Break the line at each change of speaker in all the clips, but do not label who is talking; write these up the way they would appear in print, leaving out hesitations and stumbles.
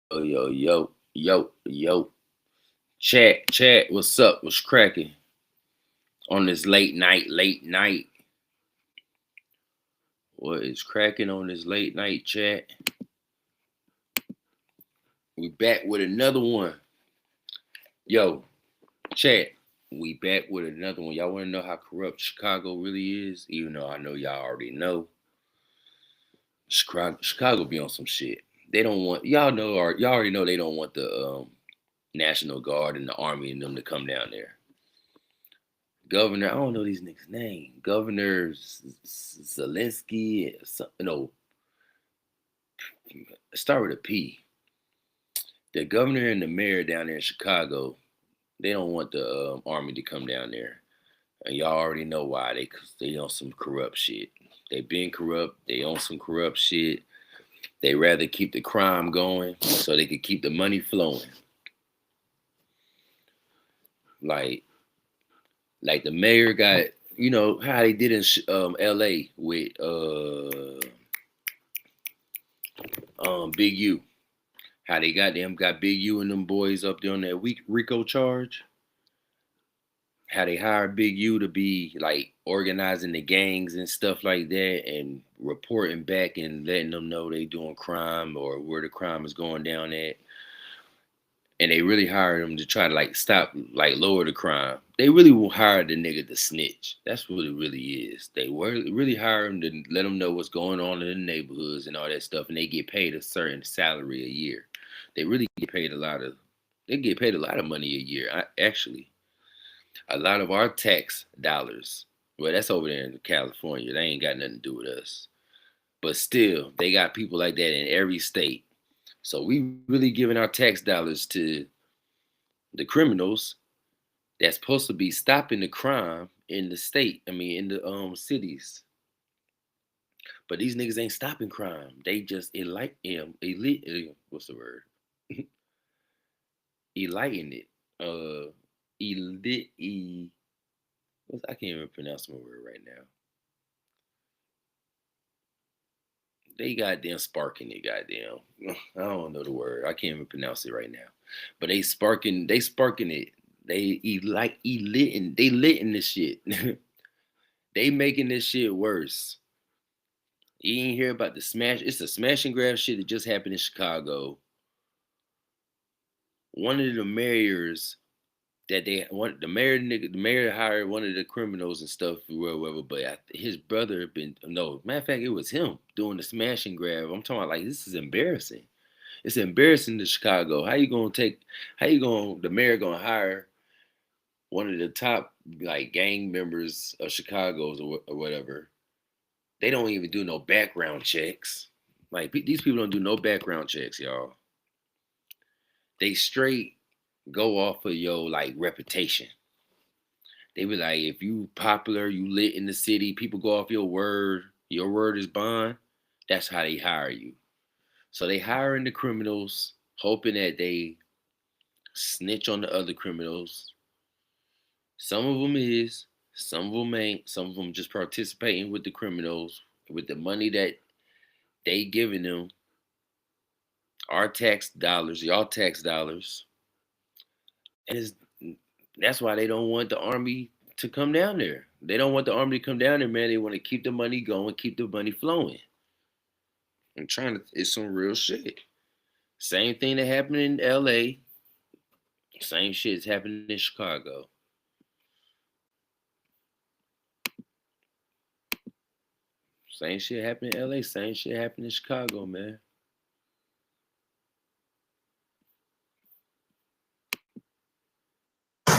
Yo. Chat, what's up? What's cracking? On this late night. What is cracking on this late night chat? We back with another one. Yo, chat, we back with another one. Y'all want to know how corrupt Chicago really is? Even though I know y'all already know. Chicago be on some shit. They don't want, y'all already know they don't want the National Guard and the Army and them to come down there. Governor, I don't know these niggas' name. Governor Zelensky, start with a P. The governor and the mayor down there in Chicago, they don't want the army to come down there, and y'all already know why. They on some corrupt shit. They been corrupt. They on some corrupt shit. They rather keep the crime going so they could keep the money flowing. Like the mayor got, how they did in L.A. with Big U. How they got Big U and them boys up there on that RICO charge. How they hired Big U to be like organizing the gangs and stuff like that and reporting back and letting them know they doing crime or where the crime is going down at. And they really hired him to try to lower the crime. They really hired the nigga to snitch. That's what it really is. They really hired him to let them know what's going on in the neighborhoods and all that stuff. And they get paid a certain salary a year. They really get paid a lot of money a year. Actually, a lot of our tax dollars. Well, that's over there in California. They ain't got nothing to do with us. But still, they got people like that in every state. So we really giving our tax dollars to the criminals that's supposed to be stopping the crime in the state. I mean, in the cities. But these niggas ain't stopping crime. They just what's the word? Enlighten it. I can't even pronounce my word right now. They goddamn sparking it, goddamn. I don't know the word. I can't even pronounce it right now. But they sparking it. They litting this shit. They making this shit worse. You ain't hear about it's a smash and grab shit that just happened in Chicago. One of the mayors the mayor hired one of the criminals and stuff, whatever. But his brother matter of fact, it was him doing the smash and grab. I'm talking about, like, this is embarrassing. It's embarrassing to Chicago. The mayor gonna hire one of the top like gang members of Chicago's or whatever. They don't even do no background checks. Like, these people don't do no background checks, y'all. They straight go off of your like reputation. They be like, if you popular, you lit in the city, people go off your word is bond. That's how they hire you. So they hiring the criminals, hoping that they snitch on the other criminals. Some of them is, some of them ain't. Some of them just participating with the criminals with the money that they giving them. Our tax dollars, y'all tax dollars. And that's why they don't want the army to come down there. They don't want the army to come down there, man. They want to keep the money going, keep the money flowing. It's some real shit. Same thing that happened in LA. Same shit is happening in Chicago. Same shit happened in LA. Same shit happened in Chicago, man.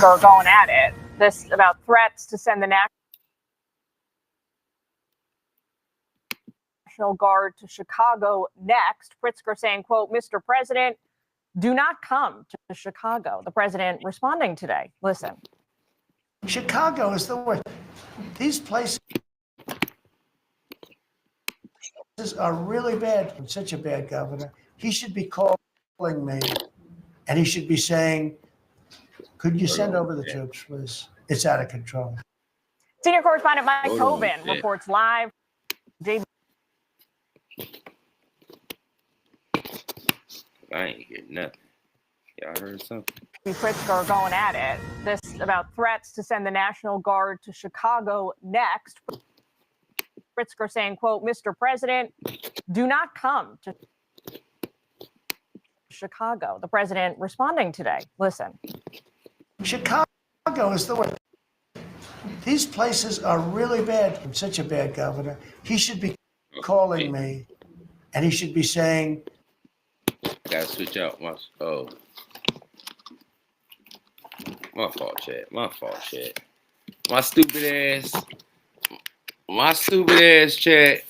Are going at it. This about threats to send the National Guard to Chicago next. Pritzker saying, quote, Mr. President, do not come to Chicago. The president responding today. Listen.
Chicago is the worst. These places are really bad. I'm such a bad governor. He should be calling me, and he should be saying, could you send over the troops, please? It's out of control.
Senior correspondent Mike Tobin reports live.
I ain't hear nothing. Y'all heard something?
Pritzker are going at it. This about threats to send the National Guard to Chicago next. Pritzker saying, quote, Mr. President, do not come to Chicago. The president responding today. Listen.
Chicago is the worst. These places are really bad. I'm such a bad governor. He should be calling me, and he should be saying,
Gotta switch out my my fault, chat. My fault, chat. My stupid ass chat.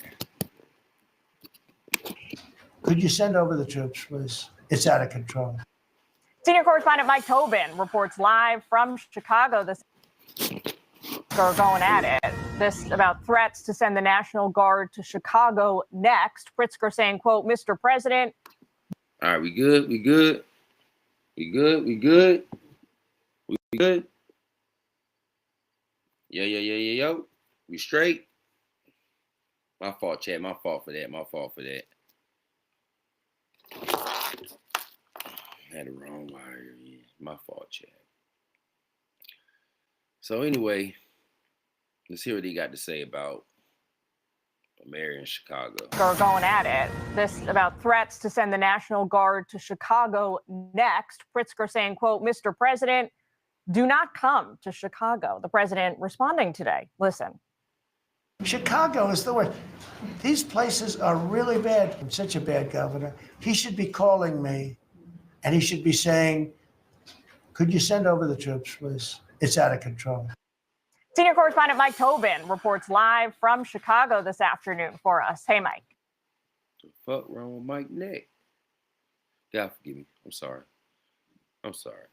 could you send over the troops, please? It's out of control.
Senior correspondent Mike Tobin reports live from Chicago. This are going at it. This about threats to send the National Guard to Chicago next. Pritzker saying, quote, Mr. President.
All right, we good? We good? We good? We good? We good? Yo. We straight? My fault, chat. My fault for that. My fault for that. I had the wrong wire. Yeah, my fault, chat. So anyway, let's hear what he got to say about the mayor in Chicago.
Are going at it. This about threats to send the National Guard to Chicago next. Pritzker saying, quote, Mr. President, do not come to Chicago. The president responding today. Listen.
Chicago is the worst. These places are really bad. I'm such a bad governor. He should be calling me, and he should be saying, could you send over the troops, please? It's out of control.
Senior correspondent Mike Tobin reports live from Chicago this afternoon for us. Hey, Mike.
The fuck wrong with Mike neck? God forgive me. I'm sorry.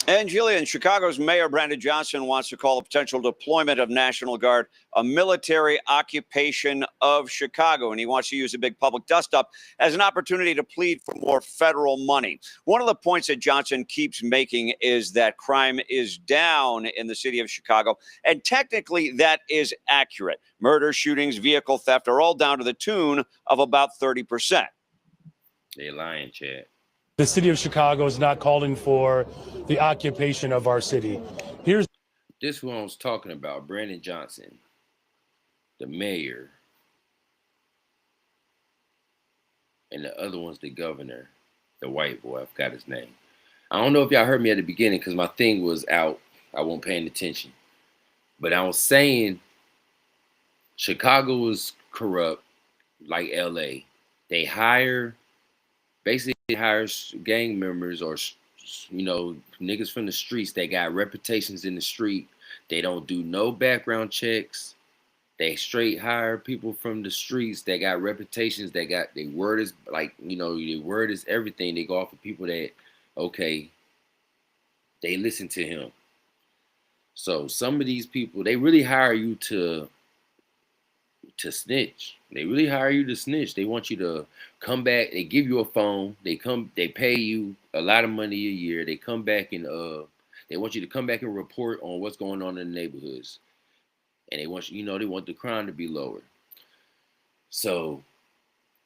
And Jillian, Chicago's Mayor Brandon Johnson wants to call a potential deployment of National Guard a military occupation of Chicago. And he wants to use a big public dust-up as an opportunity to plead for more federal money. One of the points that Johnson keeps making is that crime is down in the city of Chicago. And technically, that is accurate. Murder, shootings, vehicle theft are all down to the tune of about 30%.
They lying, Chad.
The city of Chicago is not calling for the occupation of our city. This
is what I was talking about. Brandon Johnson, the mayor, and the other one's the governor, the white boy. I forgot his name. I don't know if y'all heard me at the beginning because my thing was out. I wasn't paying attention. But I was saying Chicago is corrupt like LA. They basically hire gang members or, niggas from the streets. They got reputations in the street. They don't do no background checks. They straight hire people from the streets. They got reputations. They got their word is their word is everything. They go off of people that, okay, they listen to him. So some of these people, they really hire you to snitch. They really hire you to snitch. They want you to come back. They give you a phone. They pay you a lot of money a year. They come back and they want you to come back and report on what's going on in the neighborhoods. And they want they want the crime to be lower. So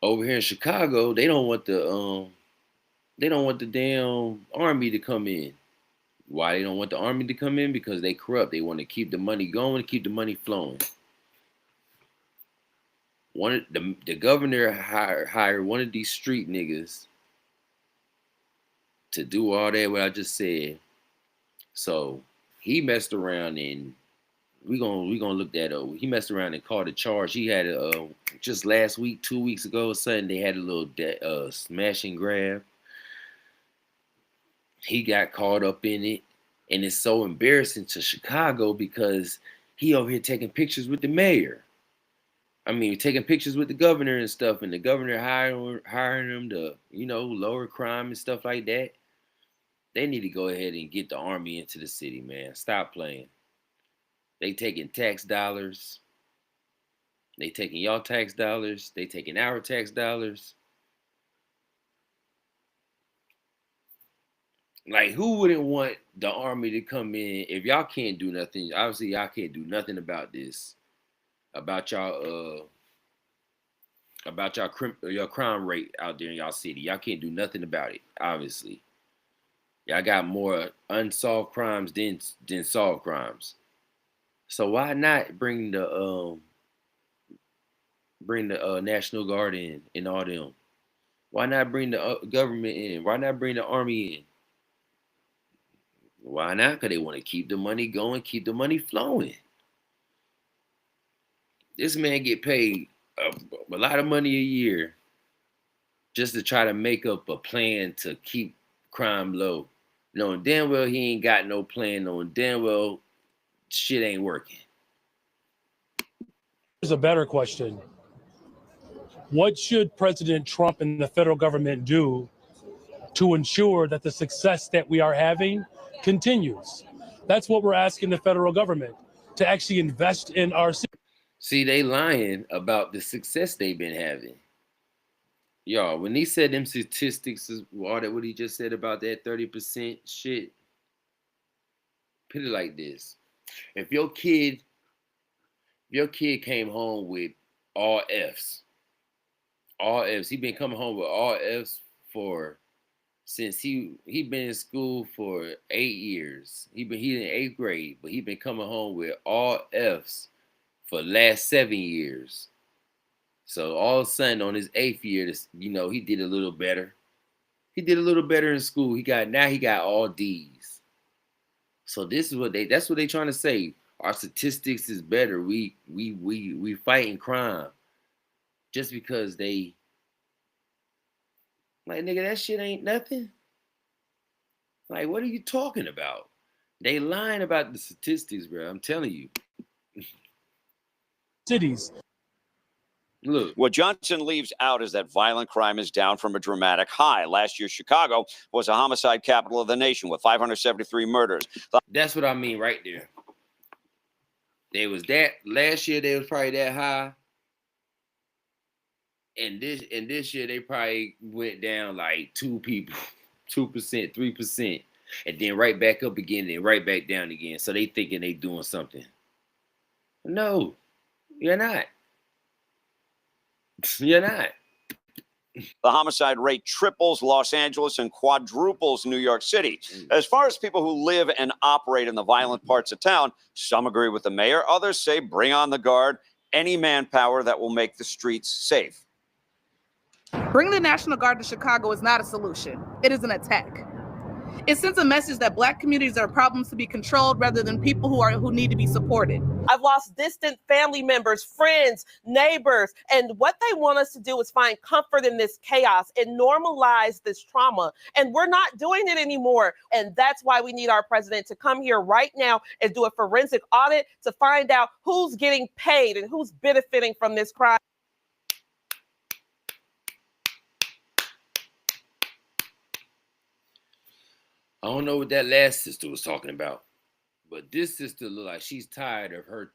over here in Chicago, they don't want the damn army to come in. Why they don't want the army to come in? Because they corrupt. They want to keep the money going, keep the money flowing. The governor hired one of these street niggas to do all that what I just said. So he messed around and we gonna look that over. He messed around and caught a charge. He had just last week, 2 weeks ago or something. They had a little smash and grab. He got caught up in it, and it's so embarrassing to Chicago because he over here taking pictures with the mayor. I mean, taking pictures with the governor and stuff, and the governor hiring him to, lower crime and stuff like that. They need to go ahead and get the army into the city, man. Stop playing. They taking tax dollars. They taking y'all tax dollars. They taking our tax dollars. Like, who wouldn't want the army to come in if y'all can't do nothing? Obviously, y'all can't do nothing about this. About y'all about your crime rate out there in y'all city. Y'all can't do nothing about it, obviously. Y'all got more unsolved crimes than solved crimes. So why not bring the National Guard in and all them? Why not bring the government in? Why not bring the army in? Why not? Because they want to keep the money going, keep the money flowing. This man get paid a lot of money a year just to try to make up a plan to keep crime low. Knowing damn well he ain't got no plan, knowing damn well shit ain't working.
Here's a better question. What should President Trump and the federal government do to ensure that the success that we are having continues? That's what we're asking the federal government, to actually invest in our city.
See, they lying about the success they've been having. Y'all, when he said them statistics, all that what he just said about that 30% shit, put it like this. If your kid came home with all Fs, he been coming home with all Fs since he been in school for 8 years. He in 8th grade, but he been coming home with all Fs for the last 7 years. So all of a sudden on his 8th year, he did a little better. He did a little better in school. He got all D's. So that's what they trying to say. Our statistics is better. We fighting crime. Just because they like, nigga, that shit ain't nothing. Like, what are you talking about? They lying about the statistics, bro. I'm telling you.
Cities.
Look.
What Johnson leaves out is that violent crime is down from a dramatic high. Last year, Chicago was a homicide capital of the nation with 573 murders.
That's what I mean right there. Last year they was probably that high. And this year they probably went down like 2 people, 2%, 3%, and then right back up again and right back down again. So they thinking they doing something. No, you're not. You're not.
The homicide rate triples Los Angeles and quadruples New York City. As far as people who live and operate in the violent parts of town, some agree with the mayor. Others say bring on the Guard, any manpower that will make the streets safe.
Bringing the National Guard to Chicago is not a solution. It is an attack. It sends a message that Black communities are problems to be controlled rather than people who need to be supported.
I've lost distant family members, friends, neighbors, and what they want us to do is find comfort in this chaos and normalize this trauma. And we're not doing it anymore. And that's why we need our president to come here right now and do a forensic audit to find out who's getting paid and who's benefiting from this crime.
I don't know what that last sister was talking about, but this sister look like she's tired of her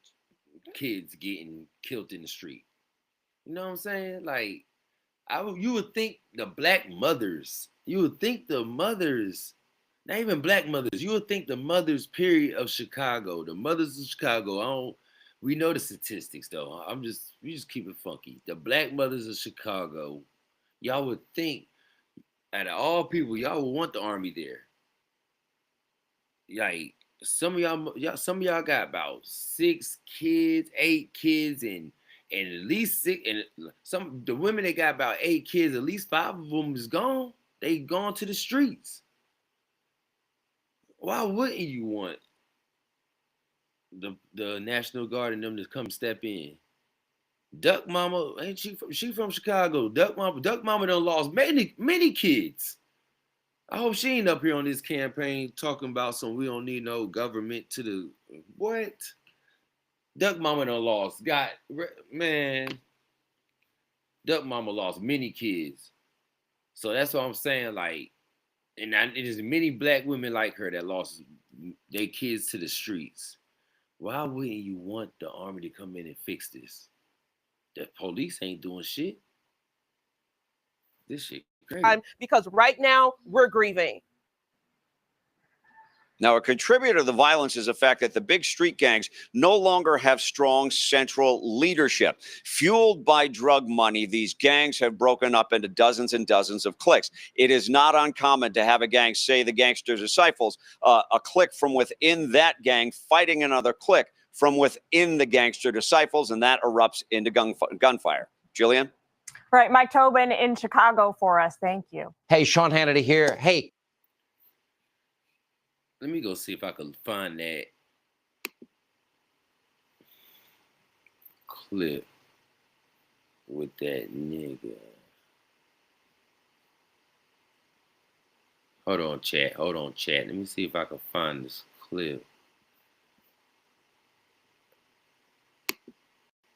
kids getting killed in the street. You know what I'm saying? Like, you would think the Black mothers, not even Black mothers, you would think the mothers, period, of Chicago, the mothers of Chicago, we know the statistics though. We just keep it funky. The Black mothers of Chicago, y'all would think, out of all people, y'all would want the army there. Like, some of y'all got about 6 kids, 8 kids, and at least 6, and the women that got about 8 kids, at least 5 of them is gone. They gone to the streets. Why wouldn't you want the National Guard and them to come step in? Duck Mama, ain't she from Chicago? Duck Mama done lost many kids. I hope she ain't up here on this campaign talking about some we don't need no government to the what? Duck Mama done lost. Duck Mama lost many kids. So that's what I'm saying. Like, and it is many Black women like her that lost their kids to the streets. Why wouldn't you want the army to come in and fix this? The police ain't doing shit. This shit crazy.
Because right now we're grieving.
Now, a contributor to the violence is the fact that the big street gangs no longer have strong central leadership. Fueled by drug money, these gangs have broken up into dozens and dozens of cliques. It is not uncommon to have a gang, say the Gangster Disciples, a clique from within that gang fighting another clique from within the Gangster Disciples, and that erupts into gunfire. Jillian?
Right, Mike Tobin in Chicago for us. Thank you.
Hey, Sean Hannity here. Hey.
Let me go see if I can find that clip with that nigga. Hold on, chat. Hold on, chat. Let me see if I can find this clip.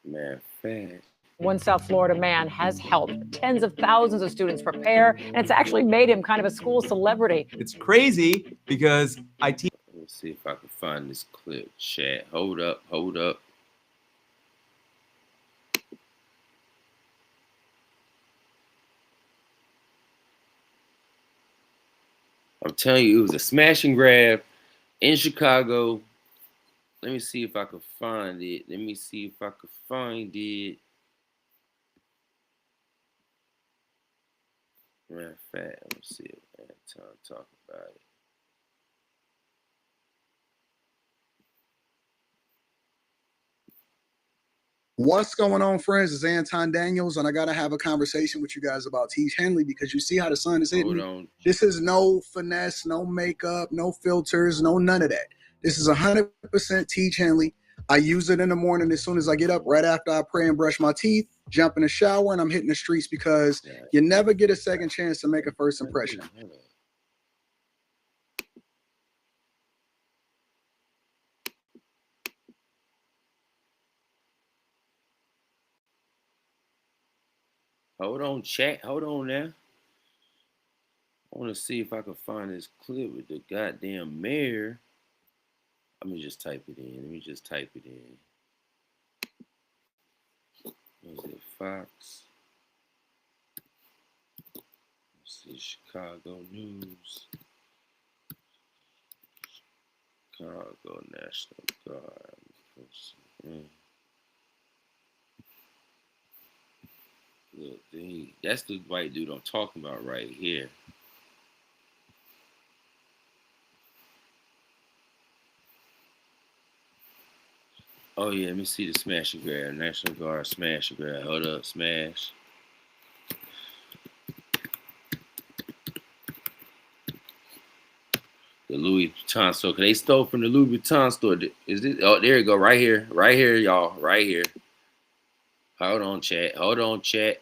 Matter of fact.
One South Florida man has helped tens of thousands of students prepare, and it's actually made him kind of a school celebrity.
It's crazy because I teach.
Let's see if I can find this clip, chat. Hold up, hold up. I'm telling you, it was a smash and grab in Chicago. Let me see if I can find it. Let me see if I can find it. Matter of fact, let me see if I have time to talk about it.
What's going on, friends? It's Anton Daniels, and I got to have a conversation with you guys about Teach Henley because you see how the sun is hitting me. This is no finesse, no makeup, no filters, no none of that. This is 100% Teach Henley. I use it in the morning as soon as I get up, right after I pray and brush my teeth, jump in the shower, and I'm hitting the streets because you never get a second chance to make a first impression.
Hold on, chat. Hold on now. I want to see if I can find this clip with the goddamn mayor. Let me just type it in. Let me just type it in. Was it Fox? Let's see, Chicago News. Chicago National Guard. Look, that's the white dude I'm talking about right here. Oh yeah, let me see the smash and grab. National Guard smash and grab. Hold up, smash. The Louis Vuitton store. Cause they stole from the Louis Vuitton store. Is this? Oh, there you go. Right here. Right here, y'all. Right here. Hold on, chat. Hold on, chat.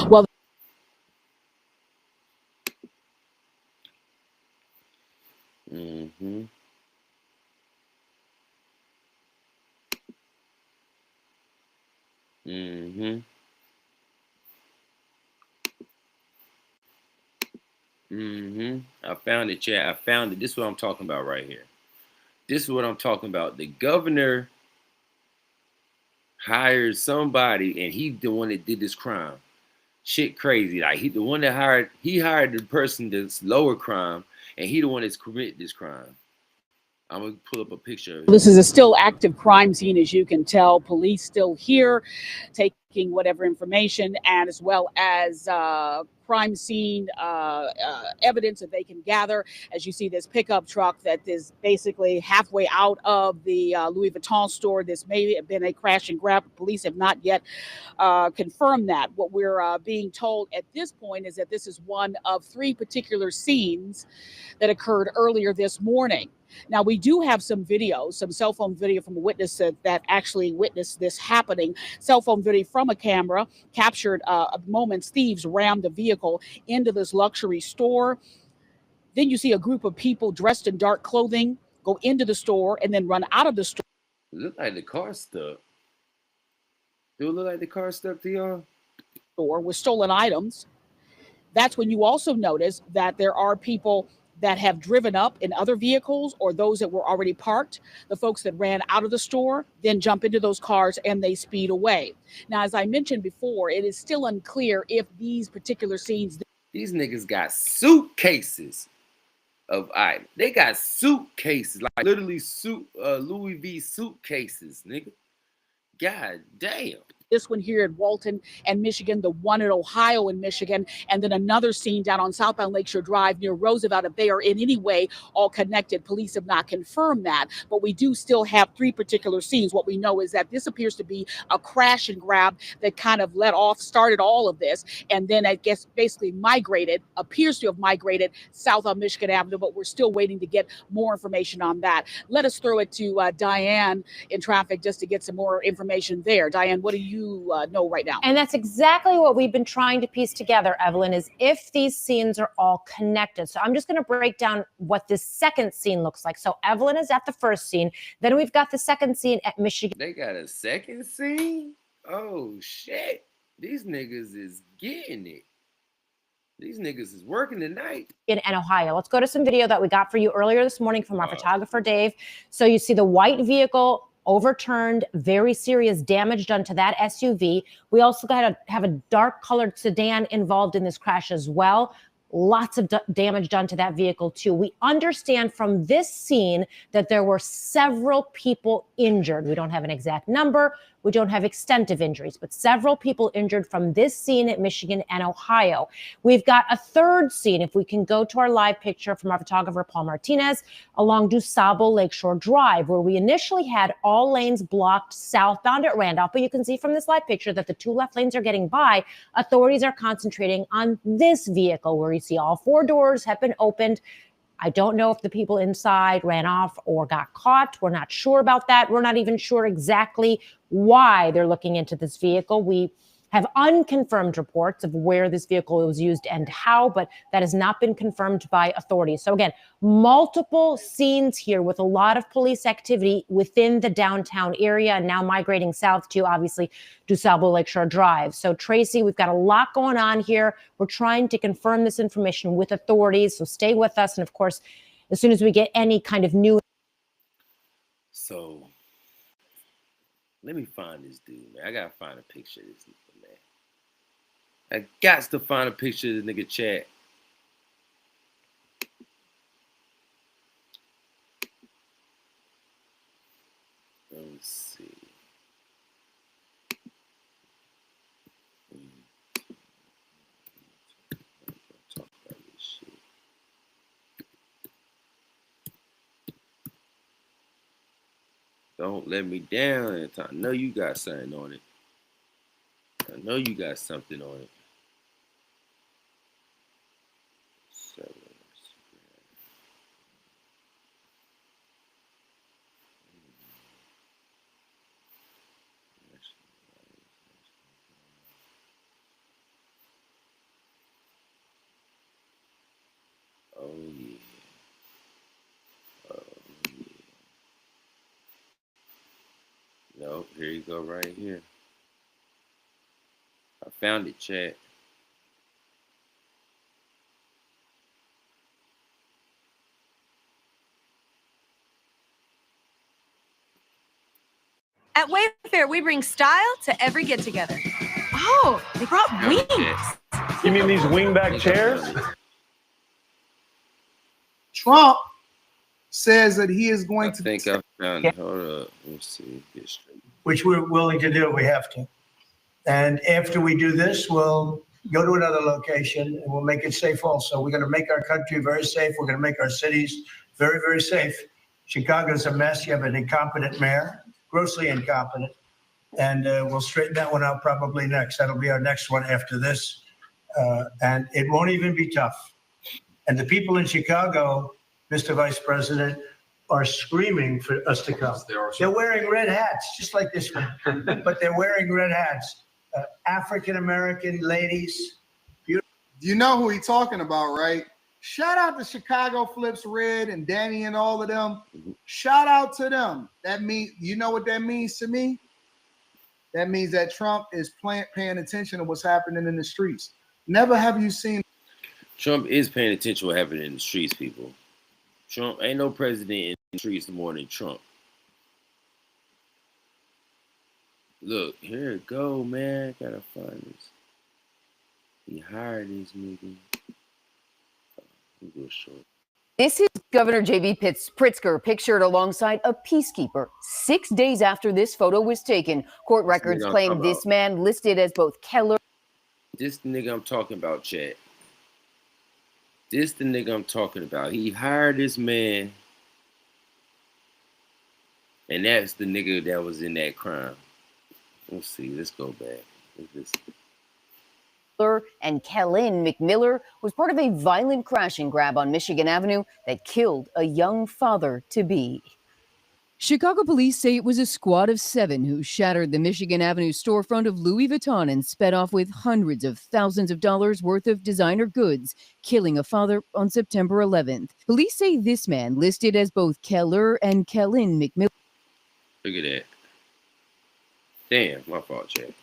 Well,
Mm-hmm. Mm-hmm. Mm-hmm. I found it, chat. I found it. This is what I'm talking about right here. This is what I'm talking about. The governor hired somebody, and he's the one that did this crime. Shit crazy. Like he the one that hired the person that's lower crime, and he the one that's committed this crime. I'm gonna pull up a picture.
This is a still active crime scene, as you can tell. Police still here, taking whatever information, and as well as crime scene evidence that they can gather. As you see this pickup truck that is basically halfway out of the Louis Vuitton store. This may have been a crash and grab. Police have not yet confirmed that. What we're being told at this point is that this is one of three particular scenes that occurred earlier this morning. Now, we do have some video, some cell phone video from a witness that actually witnessed this happening. Cell phone video from a camera captured moments thieves rammed a vehicle into this luxury store. Then you see a group of people dressed in dark clothing go into the store and then run out of the store.
It looked like the car stuck. Do it look like the car stuck to y'all?
Store with stolen items. That's when you also notice that there are people that have driven up in other vehicles or those that were already parked, the folks that ran out of the store, then jump into those cars and they speed away. Now, as I mentioned before, it is still unclear if these particular scenes.
These niggas got suitcases of items. They got suitcases, like literally Louis V suitcases, nigga. God damn.
This one here in Walton and Michigan, the one in Ohio and Michigan, and then another scene down on southbound Lakeshore Drive near Roosevelt. If they are in any way all connected, police have not confirmed that, but we do still have 3 particular scenes. What we know is that this appears to be a crash and grab that kind of started all of this, and then I guess basically appears to have migrated south on Michigan Avenue, but we're still waiting to get more information on that. Let us throw it to Diane in traffic just to get some more information there. Diane, what do you know right now?
And that's exactly what we've been trying to piece together, Evelyn, is if these scenes are all connected. So I'm just going to break down what this second scene looks like. So Evelyn is at the first scene. Then we've got the second scene at Michigan.
They got a second scene? Oh, shit. These niggas is getting it. These niggas is working tonight.
In Ohio. Let's go to some video that we got for you earlier this morning from our photographer, Dave. So you see the white vehicle overturned, very serious damage done to that SUV. We also got to have a dark colored sedan involved in this crash as well. Lots of damage done to that vehicle too. We understand from this scene that there were several people injured. We don't have an exact number. We don't have extent of injuries, but several people injured from this scene at Michigan and Ohio. We've got a third scene, if we can go to our live picture from our photographer, Paul Martinez, along DuSable Lakeshore Drive, where we initially had all lanes blocked southbound at Randolph. But you can see from this live picture that the 2 left lanes are getting by. Authorities are concentrating on this vehicle where you see all 4 doors have been opened. I don't know if the people inside ran off or got caught. We're not sure about that. We're not even sure exactly why they're looking into this vehicle. We have unconfirmed reports of where this vehicle was used and how, but that has not been confirmed by authorities. So again, multiple scenes here with a lot of police activity within the downtown area and now migrating south to obviously DuSable Lakeshore Drive. So Tracy, we've got a lot going on here. We're trying to confirm this information with authorities. So stay with us. And of course, as soon as we get any kind of new.
So let me find this dude, man. I gotta find a picture of this nigga, man. I got to find a picture of the nigga chat. Let me see. Talk about this shit. Don't let me down. I know you got something on it. I know you got something on it. Oh yeah. Oh yeah. No, here you go right here. I found it, chat.
At Wayfair, we bring style to every get-together. Oh, they brought wings.
You mean these wingback chairs?
Trump says that he is going to.
I think I found it. Hold up. Let's see. Get straight.
Which we're willing to do. We have to. And after we do this, we'll go to another location and we'll make it safe also. We're going to make our country very safe. We're going to make our cities very, very safe. Chicago's a mess. You have an incompetent mayor, grossly incompetent. And we'll straighten that one out probably next. That'll be our next one after this. And it won't even be tough. And the people in Chicago, Mr. Vice President, are screaming for us to come. They're wearing red hats, just like this one, but they're wearing red hats. African-American ladies.
You know who he's talking about, right? Shout out to Chicago Flips Red and Danny and all of them. Shout out to them. That means, you know what that means to me? That means that Trump is paying attention to what's happening in the streets. Never have you seen.
Trump is paying attention to what happened in the streets, people. Trump ain't no president in the streets more than Trump. Look, here it go, man. Gotta find this. He hired this nigga. We'll go short.
This is Governor J.B. Pritzker pictured alongside a peacekeeper 6 days after this photo was taken. Court records claim this man listed as both Keller.
This nigga I'm talking about, Chad. This the nigga I'm talking about. He hired this man. And that's the nigga that was in that crime. Let's see. Let's go back. What's this?
And Kellen McMiller was part of a violent crash and grab on Michigan Avenue that killed a young father-to-be.
Chicago police say it was a squad of 7 who shattered the Michigan Avenue storefront of Louis Vuitton and sped off with hundreds of thousands of dollars worth of designer goods, killing a father on September 11th. Police say this man, listed as both Keller and Kellen McMiller.
Look at that. Damn, my fault, Chad.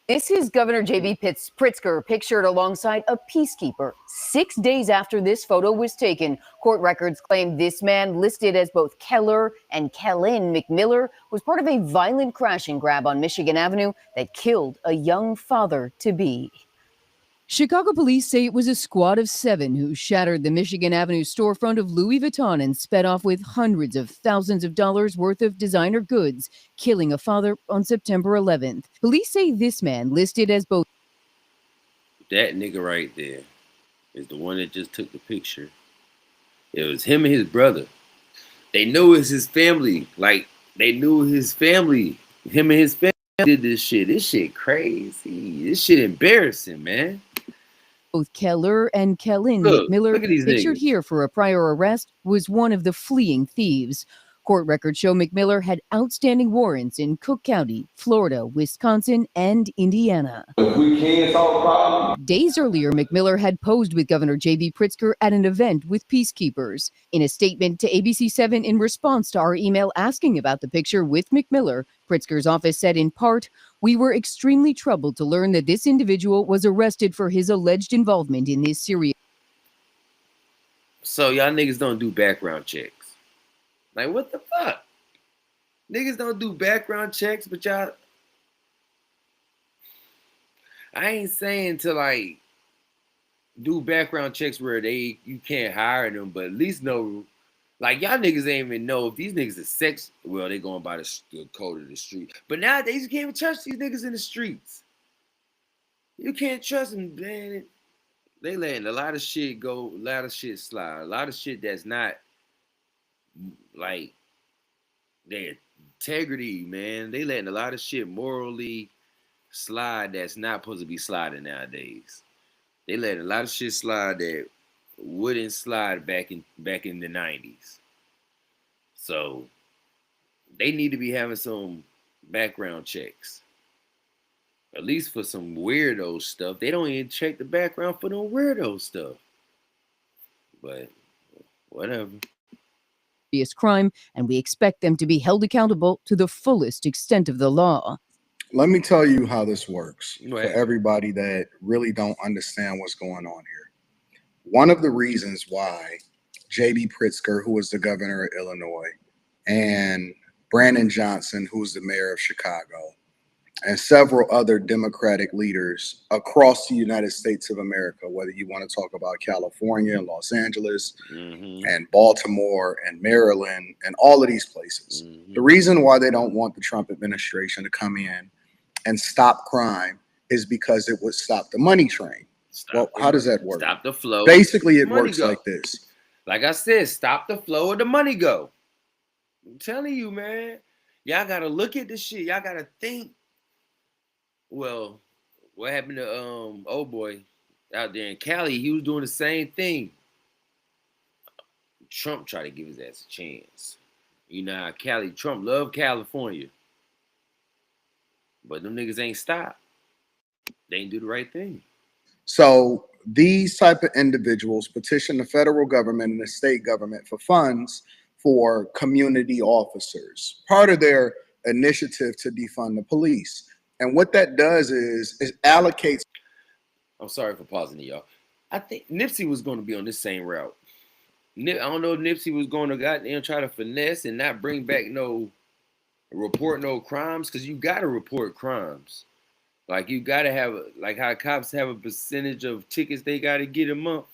This is Governor J.B. Pritzker pictured alongside a peacekeeper 6 days after this photo was taken. Court records claim this man, listed as both Keller and Kellen McMiller, was part of a violent crash and grab on Michigan Avenue that killed a young father-to-be.
Chicago police say it was a squad of 7 who shattered the Michigan Avenue storefront of Louis Vuitton and sped off with hundreds of thousands of dollars worth of designer goods, killing a father on September 11th. Police say this man, listed as both.
That nigga right there is the one that just took the picture. It was him and his brother. They knew it was his family. Like, they knew his family. Him and his family did this shit. This shit crazy. This shit embarrassing, man.
Both Keller and Kellen McMiller, pictured here for a prior arrest, was one of the fleeing thieves. Court records show McMiller had outstanding warrants in Cook County, Florida, Wisconsin, and Indiana. Days earlier, McMiller had posed with Governor J.B. Pritzker at an event with peacekeepers. In a statement to ABC7 in response to our email asking about the picture with McMiller, Pritzker's office said in part, "We were extremely troubled to learn that this individual was arrested for his alleged involvement in this serious."
So y'all niggas don't do background checks. Like, what the fuck? Niggas don't do background checks, but y'all... I ain't saying to, like, do background checks where you can't hire them, but at least know... Like, y'all niggas ain't even know if these niggas are sex... Well, they going by the code of the street. But nowadays, you can't even trust these niggas in the streets. You can't trust them, man. They letting a lot of shit go, a lot of shit slide. A lot of shit that's not... like their integrity, man. They letting a lot of shit morally slide that's not supposed to be sliding nowadays. They letting a lot of shit slide that wouldn't slide back in the 90s. So they need to be having some background checks. At least for some weirdo stuff. They don't even check the background for no weirdo stuff. But whatever.
Crime, and we expect them to be held accountable to the fullest extent of the law.
Let me tell you how this works for everybody that really don't understand what's going on here. One of the reasons why J.B. Pritzker, who was the governor of Illinois, and Brandon Johnson, who's the mayor of Chicago, and several other Democratic leaders across the United States of America, whether you want to talk about California and Los Angeles and Baltimore and Maryland and all of these places. The reason why they don't want the Trump administration to come in and stop crime is because it would stop the money train. Well, how does that work?
Stop the flow.
Basically, it works like this.
Like I said, stop the flow of the money go. I'm telling you, man. Y'all got to look at this shit. Y'all got to think. Well, what happened to old boy out there in Cali? He was doing the same thing. Trump tried to give his ass a chance. You know how Trump loved California. But them niggas ain't stopped. They ain't do the right thing.
So these type of individuals petition the federal government and the state government for funds for community officers. Part of their initiative to defund the police. And what that does is it allocates.
I'm sorry for pausing it, y'all. I think Nipsey was going to be on this same route. I don't know if Nipsey was going to goddamn try to finesse and not bring back report no crimes, because you got to report crimes. Like you got to have, like how cops have a percentage of tickets they got to get a month.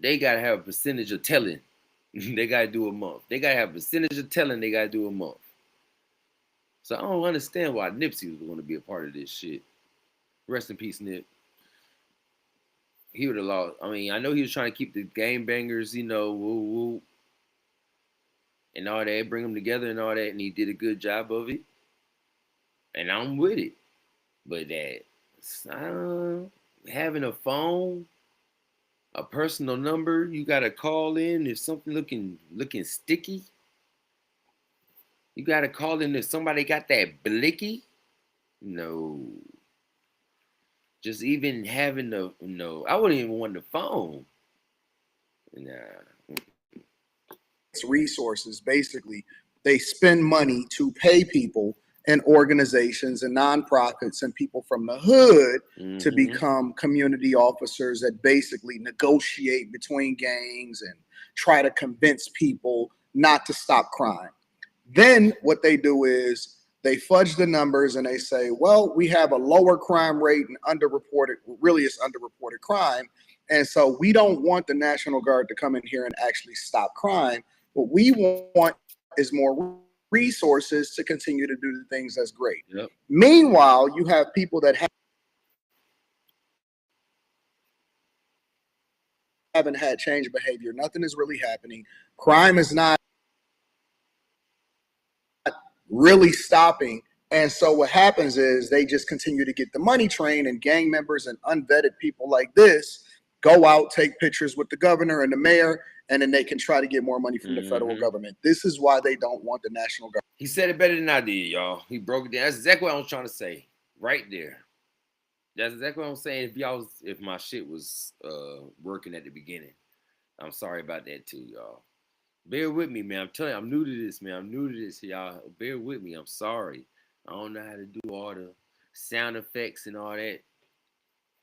They got to have a percentage of telling. They got to do a month. They got to have a percentage of telling they got to do a month. So I don't understand why Nipsey was going to be a part of this shit. Rest in peace, Nip. He would have lost. I mean, I know he was trying to keep the game bangers, woo woo, and all that, bring them together and all that, and he did a good job of it. And I'm with it. But that having a phone, a personal number, you gotta call in if something looking sticky. You gotta call in if somebody got that blicky. No. Just even having I wouldn't even want the phone. Nah.
It's resources. Basically, they spend money to pay people and organizations and nonprofits and people from the hood to become community officers that basically negotiate between gangs and try to convince people not to stop crime. Then what they do is they fudge the numbers and they say, well, we have a lower crime rate and underreported, really it's underreported crime. And so we don't want the National Guard to come in here and actually stop crime. What we want is more resources to continue to do the things that's great.
Yep.
Meanwhile, you have people that haven't had change of behavior. Nothing is really happening. Crime is not really stopping. And so what happens is they just continue to get the money train, and gang members and unvetted people like this go out, take pictures with the governor and the mayor, and then they can try to get more money from the federal government. This is why they don't want the National Guard.
He said it better than I did, y'all. He broke it down. That's exactly what I was trying to say right there. That's exactly what I'm saying. If my shit was working at the beginning, I'm sorry about that too, y'all. Bear with me, man. I'm telling you, I'm new to this, man. I'm new to this, y'all. Bear with me. I'm sorry. I don't know how to do all the sound effects and all that.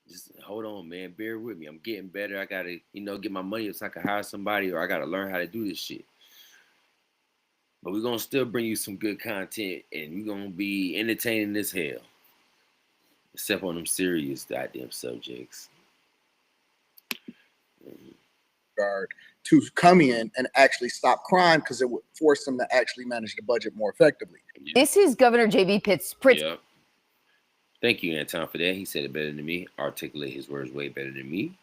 Just hold on, man. Bear with me. I'm getting better. I gotta, get my money up so I can hire somebody, or I gotta learn how to do this shit. But we're gonna still bring you some good content, and we're gonna be entertaining as hell. Except on them serious goddamn subjects.
Guard to come in and actually stop crime, because it would force them to actually manage the budget more effectively.
Yeah.
This is Governor J.B. Pritzker.
Yeah. Thank you, Anton, for that. He said it better than me. Articulate his words way better than me.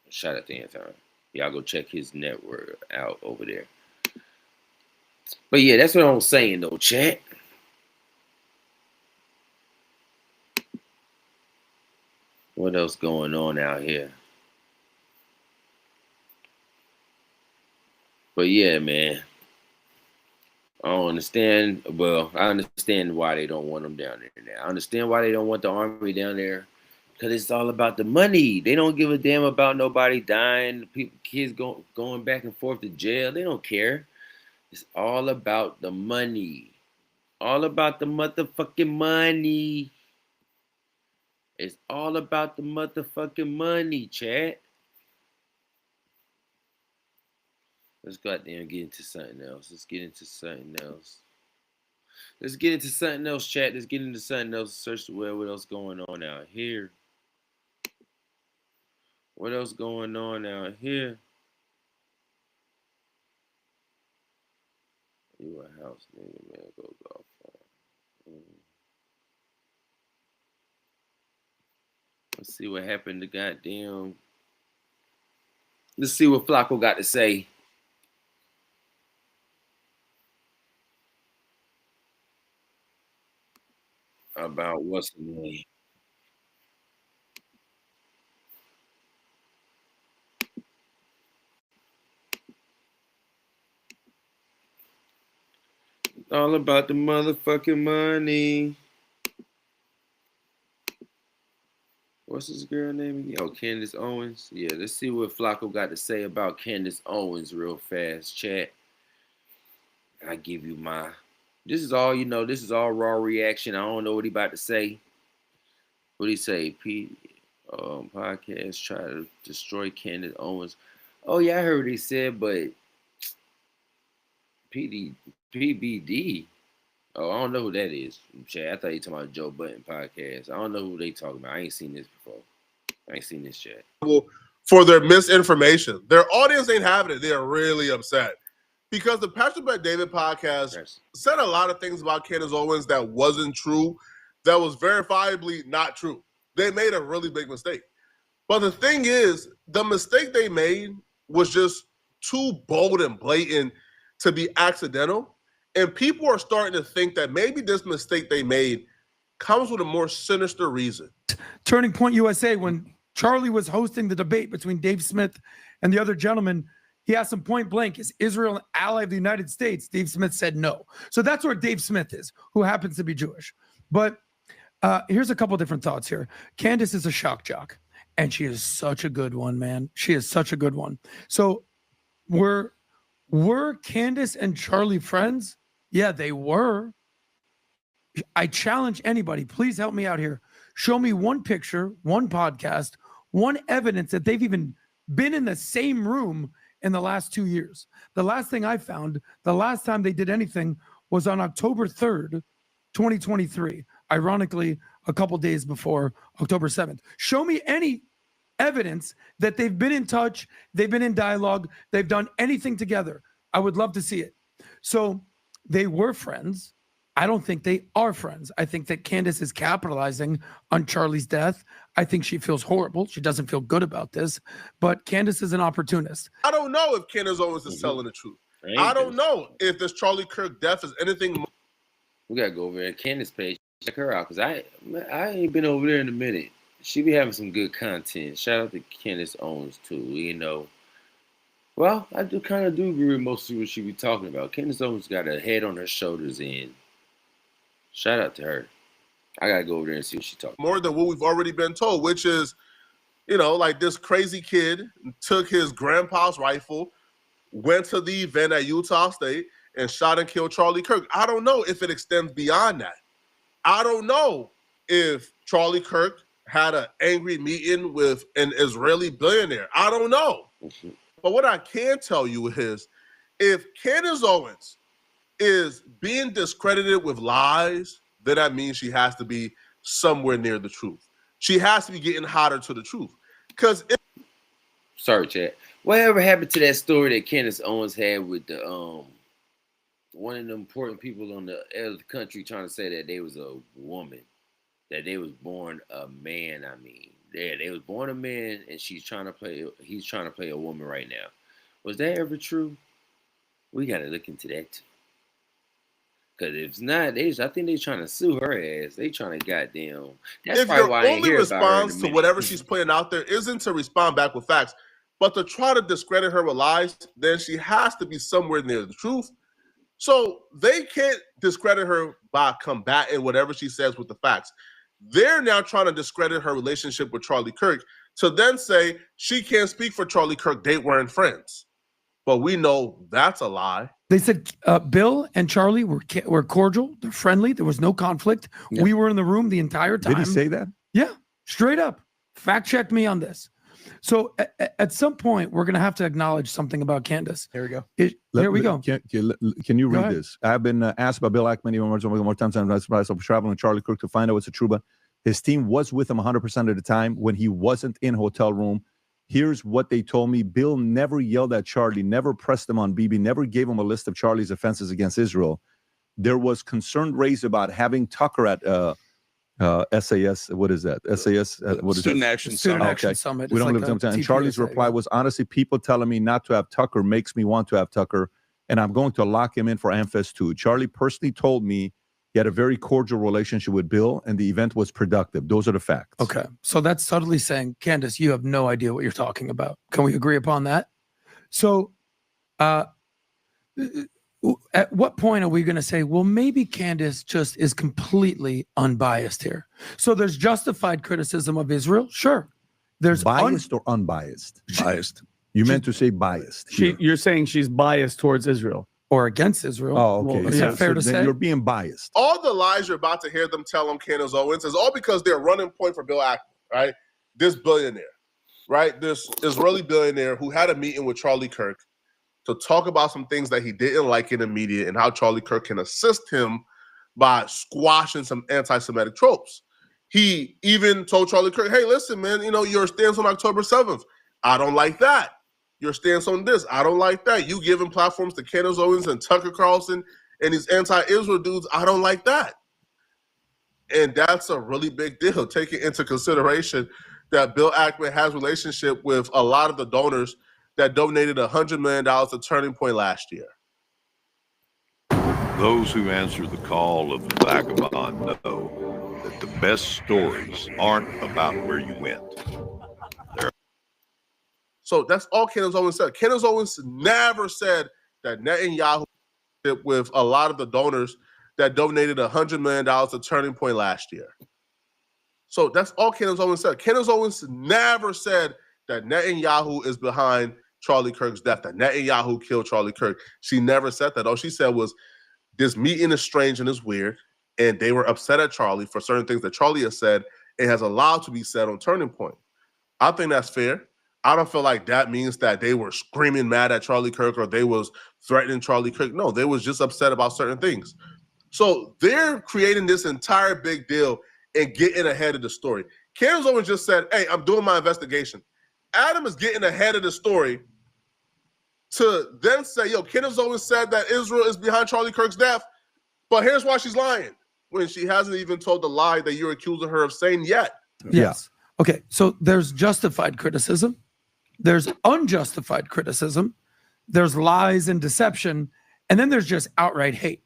Shout out to Anton. Y'all go check his network out over there. But yeah, that's what I'm saying though, chat. What else going on out here? But yeah, man. I don't understand. Well, I understand why they don't want them down there now. I understand why they don't want the army down there. Because it's all about the money. They don't give a damn about nobody dying, people, kids going back and forth to jail. They don't care. It's all about the money. All about the motherfucking money. It's all about the motherfucking money, chat. Let's goddamn get into something else. Let's get into something else. Let's get into something else, chat. Let's get into something else. Search the web. What else going on out here? What else going on out here? You a house nigga, man. Goes off. Let's see what happened to goddamn. Let's see what Flacco got to say. About what's the name? All about the motherfucking money. What's this girl name again? Oh, Candace Owens. Yeah, let's see what Flacco got to say about Candace Owens real fast, chat. I give you my... This is all, this is all raw reaction. I don't know what he about to say. What he say? Podcast try to destroy Candace Owens. Oh yeah, I heard what they said, but PBD. Oh, I don't know who that is. Chad, I thought you talking about Joe Budden podcast. I don't know who they talking about. I ain't seen this before. I ain't seen this chat.
For their misinformation. Their audience ain't having it. They are really upset. Because the Patrick Bet-David podcast said a lot of things about Candace Owens that wasn't true, that was verifiably not true. They made a really big mistake. But the thing is, the mistake they made was just too bold and blatant to be accidental. And people are starting to think that maybe this mistake they made comes with a more sinister reason.
Turning Point USA, when Charlie was hosting the debate between Dave Smith and the other gentleman, he asked him point blank, is Israel an ally of the United States? Dave Smith said no. So that's where Dave Smith is, who happens to be Jewish. But here's a couple different thoughts here. Candace is a shock jock, and she is such a good one, man. She is such a good one. So were Candace and Charlie friends? Yeah, they were. I challenge anybody, please help me out here. Show me one picture, one podcast, one evidence that they've even been in the same room in the last 2 years. The last thing I found, the last time they did anything was on October 3rd, 2023. Ironically, a couple days before October 7th. Show me any evidence that they've been in touch, they've been in dialogue, they've done anything together. I would love to see it. So they were friends. I don't think they are friends. I think that Candace is capitalizing on Charlie's death. I think she feels horrible. She doesn't feel good about this, but Candace is an opportunist.
I don't know if Candace Owens is telling the truth. I don't know if this Charlie Kirk death is anything more.
We gotta go over there. Candace page, check her out, because I ain't been over there in a minute. She be having some good content. Shout out to Candace Owens too. You know, well, I do kind of do agree with most of what she be talking about. Candace Owens got a head on her shoulders, and shout out to her. I gotta go over there and see what she talking.
More than what we've already been told, which is, you know, like this crazy kid took his grandpa's rifle, went to the event at Utah State, and shot and killed Charlie Kirk. I don't know if it extends beyond that. I don't know if Charlie Kirk had an angry meeting with an Israeli billionaire. I don't know. But what I can tell you is, if Candace Owens is being discredited with lies, then that means she has to be somewhere near the truth. She has to be getting hotter to the truth. Because
sorry, Chad. Whatever happened to that story that Candace Owens had with the one of the important people on the edge of the country trying to say that they was a woman, that they was born a man? I mean, they was born a man, and he's trying to play a woman right now. Was that ever true? We got to look into that too. Because if it's not, I think they're trying to sue her ass. They trying to goddamn. That's
if
probably
your
why I ain't
only
hear about her in a
response to
minute.
whatever she's putting out there isn't to respond back with facts, but to try to discredit her with lies, then she has to be somewhere near the truth. So they can't discredit her by combating whatever she says with the facts. They're now trying to discredit her relationship with Charlie Kirk to then say she can't speak for Charlie Kirk. They weren't friends. But we know that's a lie.
They said Bill and Charlie were cordial. They're friendly. There was no conflict.
Yeah.
We were in the room the entire time.
Did he say that?
Yeah, straight up. Fact check me on this. So at some point, we're going to have to acknowledge something about Candace.
There we go.
Here we go.
Can you
Go
read
ahead.
this? I've been asked by Bill Ackman even more times. I'm surprised of traveling with Charlie Kirk to find out what's the truth. But his team was with him 100% of the time when he wasn't in hotel room. Here's what they told me. Bill never yelled at Charlie, never pressed him on Bibi, never gave him a list of Charlie's offenses against Israel. There was concern raised about having Tucker at SAS. What is that? SAS. What is
Student
that?
Action Summit.
Action Summit.
We
It's
don't
like
live
a
in time. And
TPSA,
Charlie's reply was, honestly, people telling me not to have Tucker makes me want to have Tucker, and I'm going to lock him in for AmFest 2. Charlie personally told me he had a very cordial relationship with Bill, and the event was productive. Those are the facts.
Okay. So that's subtly saying, Candace, you have no idea what you're talking about. Can we agree upon that? So at what point are we going to say, well, maybe Candace just is completely unbiased here? So there's justified criticism of Israel. Sure. There's
biased or unbiased?
Biased.
You meant to say biased.
You're saying she's biased towards Israel.
Or against Israel.
Oh, okay.
Well, is that fair to
then
say?
You're being biased.
All the lies you're about to hear them tell on Candace Owens is all because they're running point for Bill Ackman, right? this billionaire, right? This Israeli billionaire who had a meeting with Charlie Kirk to talk about some things that he didn't like in the media and how Charlie Kirk can assist him by squashing some anti-Semitic tropes. He even told Charlie Kirk, hey, listen, man, you know, your stance on October 7th, I don't like that. Your stance on this, I don't like that. You giving platforms to Candace Owens and Tucker Carlson and these anti-Israel dudes, I don't like that. And that's a really big deal, taking into consideration that Bill Ackman has a relationship with a lot of the donors that donated $100 million to Turning Point last year.
Those who answer the call of the vagabond know that the best stories aren't about where you went.
So that's all Candace Owens said. Candace Owens never said that Netanyahu with a lot of the donors that donated $100 million to Turning Point last year. So that's all Candace Owens said. Candace Owens never said that Netanyahu is behind Charlie Kirk's death, that Netanyahu killed Charlie Kirk. She never said that. All she said was, this meeting is strange and is weird, and they were upset at Charlie for certain things that Charlie has said and has allowed to be said on Turning Point. I think that's fair. I don't feel like that means that they were screaming mad at Charlie Kirk or they was threatening Charlie Kirk. No, they was just upset about certain things. So they're creating this entire big deal and getting ahead of the story. Candace Owens just said, hey, I'm doing my investigation. Adam is getting ahead of the story to then say, yo, Candace Owens said that Israel is behind Charlie Kirk's death, but here's why she's lying, when she hasn't even told the lie that you're accusing her of saying yet.
Yes. Okay, so there's justified criticism. There's unjustified criticism. There's lies and deception. And then there's just outright hate.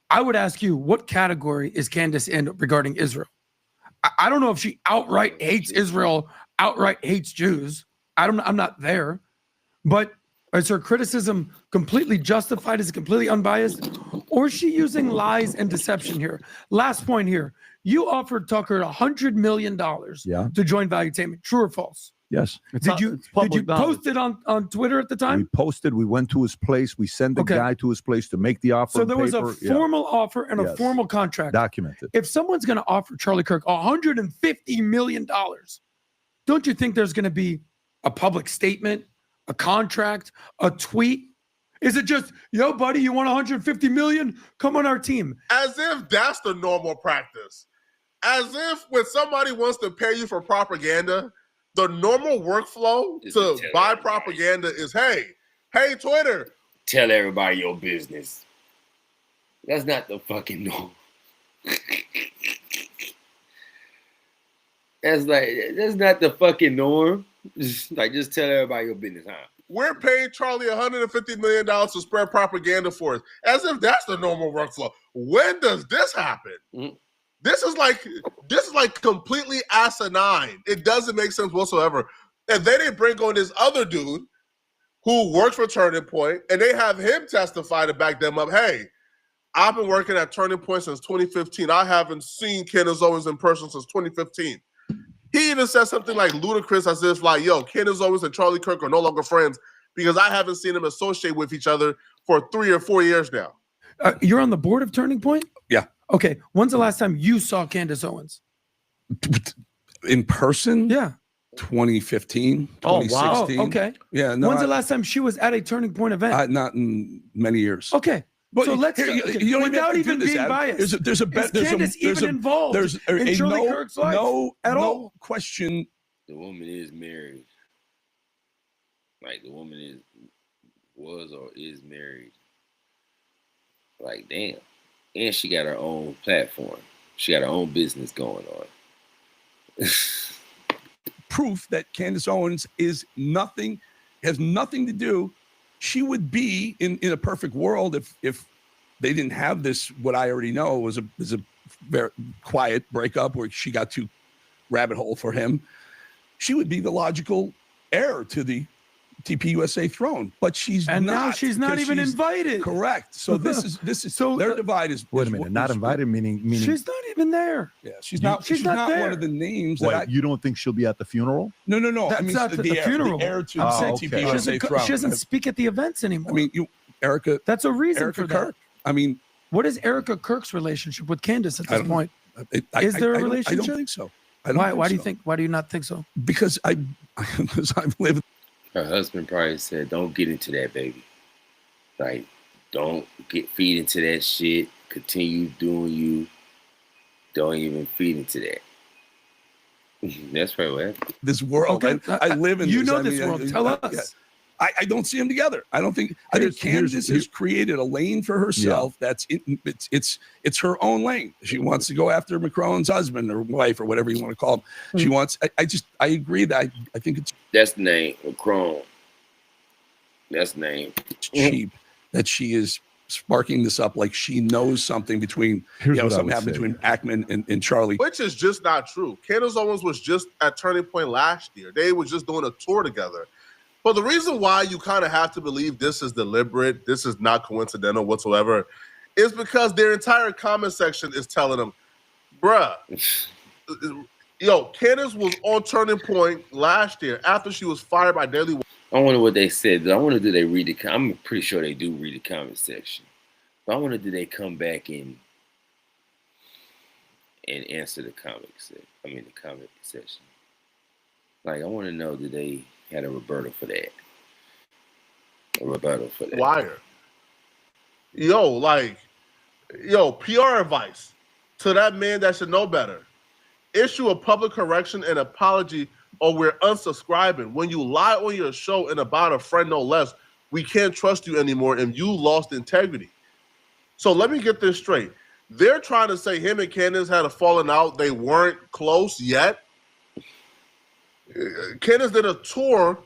I would ask you, what category is Candace in regarding Israel? I don't know if she outright hates Israel, outright hates Jews. I'm not there. But is her criticism completely justified? Is it completely unbiased? Or is she using lies and deception here? Last point here. You offered Tucker $100 million to join Valuetainment. True or false?
Yes.
Did you post it on Twitter at the time?
We posted. We went to his place. We sent the guy to his place to make the offer.
So there was a formal offer and a formal contract.
Documented.
If someone's going to offer Charlie Kirk $150 million, don't you think there's going to be a public statement, a contract, a tweet? Is it just, yo, buddy, you want $150 million? Come on our team.
As if that's the normal practice. As if when somebody wants to pay you for propaganda, the normal workflow to buy propaganda is, hey, Twitter.
Tell everybody your business. That's not the fucking norm. That's not the fucking norm. Just tell everybody your business, huh?
We're paying Charlie $150 million to spread propaganda for us, as if that's the normal workflow. When does this happen? Mm-hmm. This is like completely asinine. It doesn't make sense whatsoever. And they didn't bring on this other dude who works for Turning Point, and they have him testify to back them up. Hey, I've been working at Turning Point since 2015. I haven't seen Candace Owens in person since 2015. He even said something like ludicrous, as if like, yo, Candace Owens and Charlie Kirk are no longer friends because I haven't seen them associate with each other for 3 or 4 years now.
You're on the board of Turning Point?
Yeah.
Okay. When's the last time you saw Candace Owens?
In person?
Yeah.
2015, 2016.
Oh, okay.
Yeah. No,
when's the last time she was at a Turning Point event?
Not in many years.
Okay.
But
so let's
you
without even being biased.
There's
Candace even involved in Charlie Kirk's life at all?
Question.
The woman is married. Like the woman was or is married. Like damn, and she got her own platform. She got her own business going on.
Proof that Candace Owens has nothing to do. She would be in a perfect world if they didn't have this. What I already know was a very quiet breakup where she got too rabbit hole for him. She would be the logical heir to the TPUSA throne, but she's
and
not.
Now she's not even invited.
Correct. So this is so their divide is.
Wait a minute, not invited meaning
she's not even there.
Yeah, she's not there. One of the names.
Wait, you don't think she'll be at the funeral?
No.
That's
I mean,
not the funeral.
The heir to TPUSA throne.
She doesn't speak at the events anymore.
I mean, Erica.
That's a reason
Erica
for
Kirk.
that.
I mean,
what is Erica Kirk's relationship with Candace at this point? Is there a relationship?
I don't think so. I don't
Why?
think
Why do you
so.
think? Why do you not think so?
Because I've lived.
Her husband probably said, "Don't get into that, baby. Like, don't feed into that shit. Continue doing you. Don't even feed into that." That's probably what happened.
This world.
Okay.
I live in.
You
this.
know
I
this
mean,
world. Tell us.
yeah. I don't see them together. I don't think either. Candace has created a lane for herself. It's her own lane. She wants to go after Macron's husband or wife or whatever you want to call him. She wants. I agree that I think it's
That's the name, Macron. That's the name.
cheap that she is sparking this up like she knows something between
Here's what I
something
would
happened
say.
between Ackman and Charlie.
Which is just not true. Candace Owens was just at Turning Point last year. They were just doing a tour together. But the reason why you kind of have to believe this is deliberate, this is not coincidental whatsoever, is because their entire comment section is telling them, bruh, yo, Candace was on Turning Point last year after she was fired by Daily Wire.
I wonder what they said. I wonder do they read the? I'm pretty sure they do read the comment section. But I wonder do they come back and answer the comment section. Like, I want to know, do they had a rebuttal for that?
Wire. Yo, PR advice to that man that should know better. Issue a public correction and apology, or we're unsubscribing. When you lie on your show and about a friend, no less, we can't trust you anymore, and you lost integrity. So let me get this straight. They're trying to say him and Candace had a falling out. They weren't close yet. Candace did a tour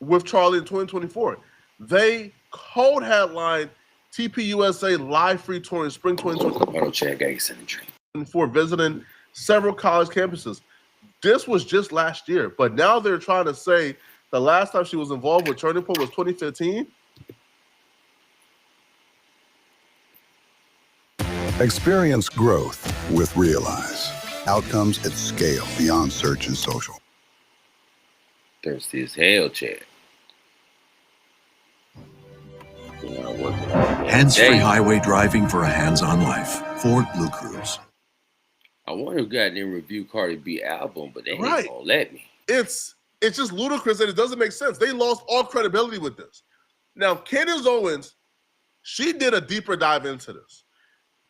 with Charlie in 2024. They code headline TPUSA Live Free Tour in spring 2024, visiting several college campuses. This was just last year, but now they're trying to say the last time she was involved with Turning Point was 2015.
Experience growth with Realize. Outcomes at scale beyond search and social.
Thirsty as hell, Chad.
Hands-free highway driving for a hands-on life. Ford Blue Cruise.
I wonder who got them review Cardi B album, but they ain't
Right.
gonna let me.
It's just ludicrous and it doesn't make sense. They lost all credibility with this. Now, Candace Owens, she did a deeper dive into this.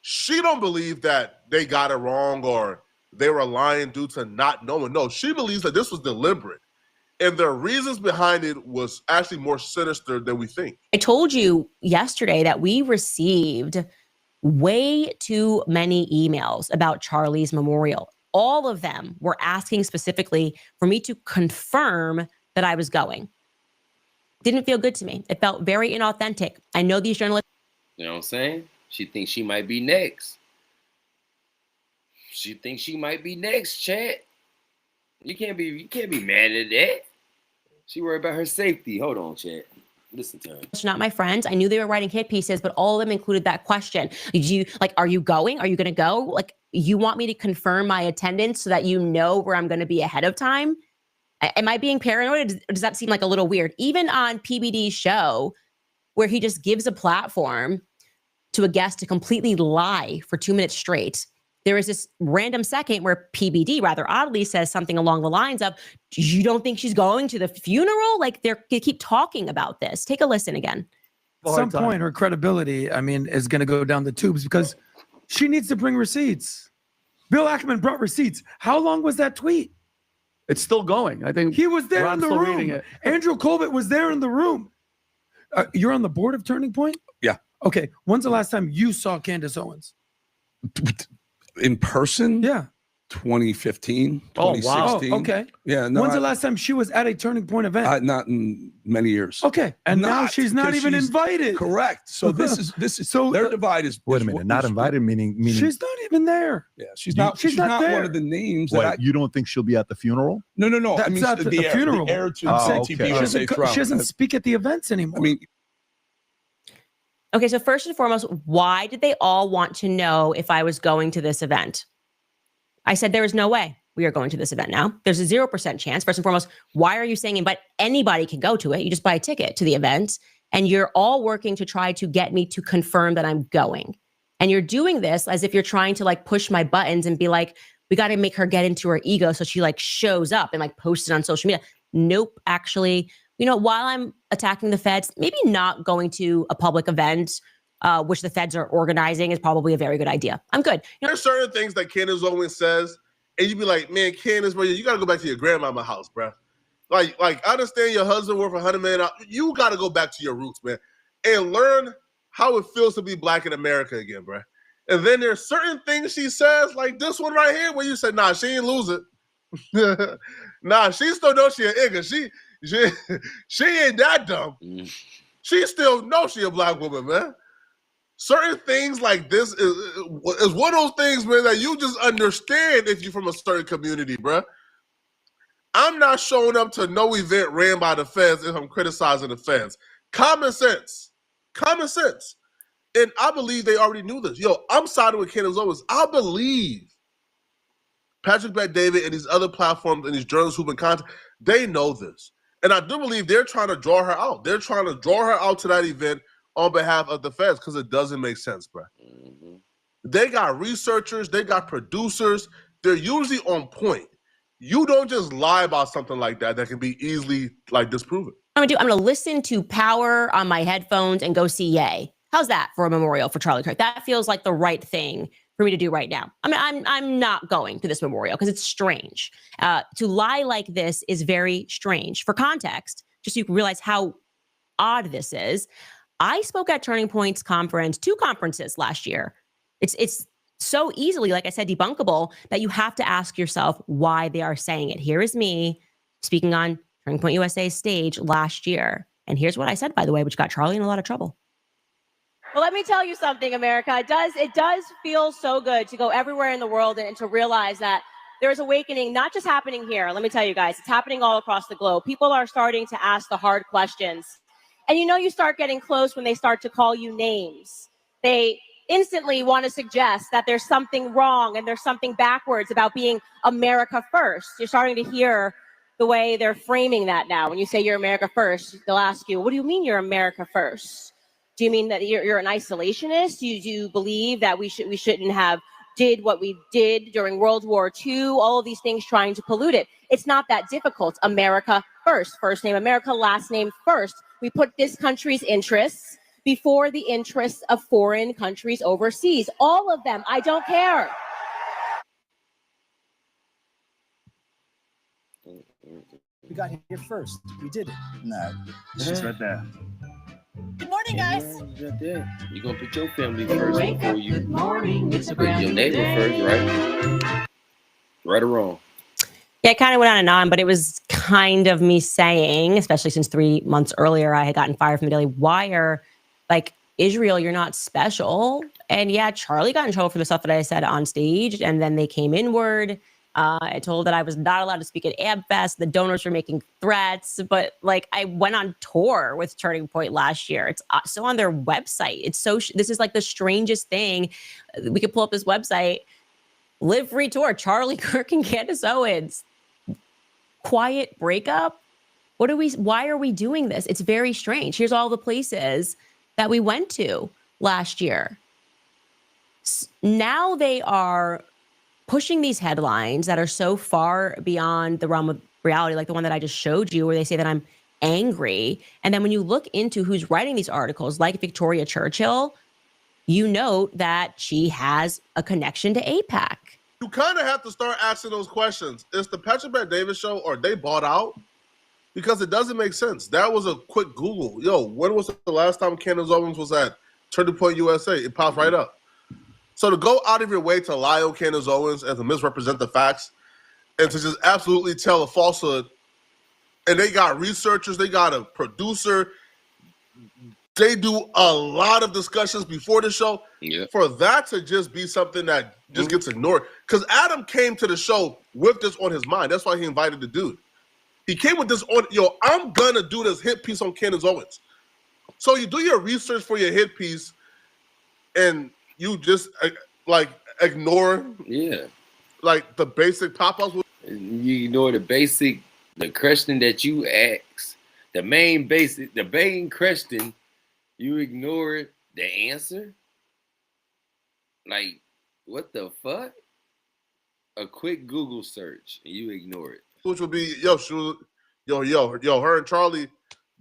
She don't believe that they got it wrong or they were lying due to not knowing. No, she believes that this was deliberate. And the reasons behind it was actually more sinister than we think.
I told you yesterday that we received way too many emails about Charlie's memorial. All of them were asking specifically for me to confirm that I was going. Didn't feel good to me. It felt very inauthentic. I know these journalists.
You know what I'm saying? She thinks she might be next. Chad. You can't be mad at that. She worried about her safety. Hold on, Chad. Listen to her.
Not my friends. I knew they were writing hit pieces, but all of them included that question. Are you going? Are you going to go? Like, you want me to confirm my attendance so that you know where I'm going to be ahead of time? Am I being paranoid? Or does that seem like a little weird? Even on PBD's show, where he just gives a platform to a guest to completely lie for 2 minutes straight, there is this random second where PBD rather oddly says something along the lines of, you don't think she's going to the funeral? Like, they keep talking about this. Take a listen again.
At some point, her credibility, is going to go down the tubes because she needs to bring receipts. Bill Ackman brought receipts. How long was that tweet?
It's still going. I think
he was there
Ron's
in the
still reading
room.
it.
Andrew Colbert was there in the room. You're on the board of Turning Point?
Yeah.
Okay. When's the last time you saw Candace Owens?
In person?
Yeah.
2015,
Oh,
2016.
wow. Okay.
Yeah. No,
When's the last time she was at a Turning Point event?
Not in many years.
Okay. And now she's not
because
even
she's-
invited.
Correct. So this is so their divide is.
Wait a minute, not invited, meaning
She's not even there.
Yeah, she's not
there.
one of the names
What,
that I.
you don't think she'll be at the funeral?
No.
That's
I mean,
not the funeral.
The heir to
I'm
the
saying
TP
she
USA
doesn't,
throne.
she doesn't speak at the events anymore.
I mean,
Okay, so first and foremost, why did they all want to know if I was going to this event? I said there is no way we are going to this event now. There's a 0% chance. First and foremost, why are you saying but anybody can go to it? You just buy a ticket to the event, and you're all working to try to get me to confirm that I'm going. And you're doing this as if you're trying to like push my buttons and be like, we got to make her get into her ego so she like shows up and like posts it on social media. Nope, actually, while I'm attacking the feds, maybe not going to a public event, which the feds are organizing, is probably a very good idea. I'm good.
There's certain things that Candace Owens says, and you be like, man, Candace, bro, you got to go back to your grandmama house, bro. Like I understand your husband worth $100 million. You got to go back to your roots, man, and learn how it feels to be black in America again, bro. And then there's certain things she says, like this one right here, where you say, nah, she ain't lose it. Nah, she still knows she an igga. She ain't that dumb. She still knows she a black woman, man. Certain things like this is one of those things, man, that you just understand if you're from a certain community, bro. I'm not showing up to no event ran by the feds if I'm criticizing the feds. Common sense. Common sense. And I believe they already knew this. Yo, I'm siding with Candace Owens. I believe Patrick Bet-David and these other platforms and these journalists who've been contacted, they know this. And I do believe they're trying to draw her out. They're trying to draw her out to that event on behalf of the feds because it doesn't make sense, bro. They got researchers. They got producers. They're usually on point. You don't just lie about something like that can be easily like disproven.
I'm gonna listen to Power on my headphones and go see Ye. How's that for a memorial for Charlie Kirk? That feels like the right thing for me to do right now. I mean, I'm not going to this memorial because it's strange. To lie like this is very strange. For context, just so you can realize how odd this is, I spoke at Turning Point's conference, 2 conferences last year. It's so easily, like I said, debunkable that you have to ask yourself why they are saying it. Here is me speaking on Turning Point USA's stage last year. And here's what I said, by the way, which got Charlie in a lot of trouble.
Well, let me tell you something, America. It does feel so good to go everywhere in the world and to realize that there's awakening, not just happening here. Let me tell you guys, it's happening all across the globe. People are starting to ask the hard questions. And you start getting close when they start to call you names. They instantly want to suggest that there's something wrong and there's something backwards about being America first. You're starting to hear the way they're framing that now. When you say you're America first, they'll ask you, what do you mean you're America first? Do you mean that you're an isolationist? Do you believe that we shouldn't have did what we did during World War II? All of these things trying to pollute it. It's not that difficult. America first. First name America, last name first. We put this country's interests before the interests of foreign countries overseas. All of them. I don't care.
We got here first. We did it.
No, it's just right there.
Good morning, guys.
You're gonna put your family first before you
Good morning. It's a
put your neighbor first, right? Right or wrong?
Yeah, it kind of went on and on, but it was kind of me saying, especially since 3 months earlier, I had gotten fired from the Daily Wire, like, Israel, you're not special. And yeah, Charlie got in trouble for the stuff that I said on stage, and then they came inward. I told that I was not allowed to speak at AbFest. The donors were making threats, but like I went on tour with Turning Point last year. It's still on their website. It's so, this is like the strangest thing. We could pull up this website, Live Free Tour, Charlie Kirk and Candace Owens. Quiet breakup. Why are we doing this? It's very strange. Here's all the places that we went to last year. Now they are pushing these headlines that are so far beyond the realm of reality, like the one that I just showed you, where they say that I'm angry. And then when you look into who's writing these articles, like Victoria Churchill, you note that she has a connection to AIPAC.
You kind of have to start asking those questions. Is the Patrick Bet-David show, or they bought out? Because it doesn't make sense. That was a quick Google. Yo, when was the last time Candace Owens was at Turning Point USA? It pops right up. So to go out of your way to lie on Candace Owens and to misrepresent the facts and to just absolutely tell a falsehood, and they got researchers, they got a producer, they do a lot of discussions before the show.
Yeah.
For that to just be something that just gets ignored. Because Adam came to the show with this on his mind. That's why he invited the dude. He came with this on, yo, I'm going to do this hit piece on Candace Owens. So you do your research for your hit piece and you just like ignore like the basic pop-ups.
You ignore the question that you ask, the main question, you ignore the answer. Like, what the fuck? A quick Google search and you ignore it.
Which would be her and Charlie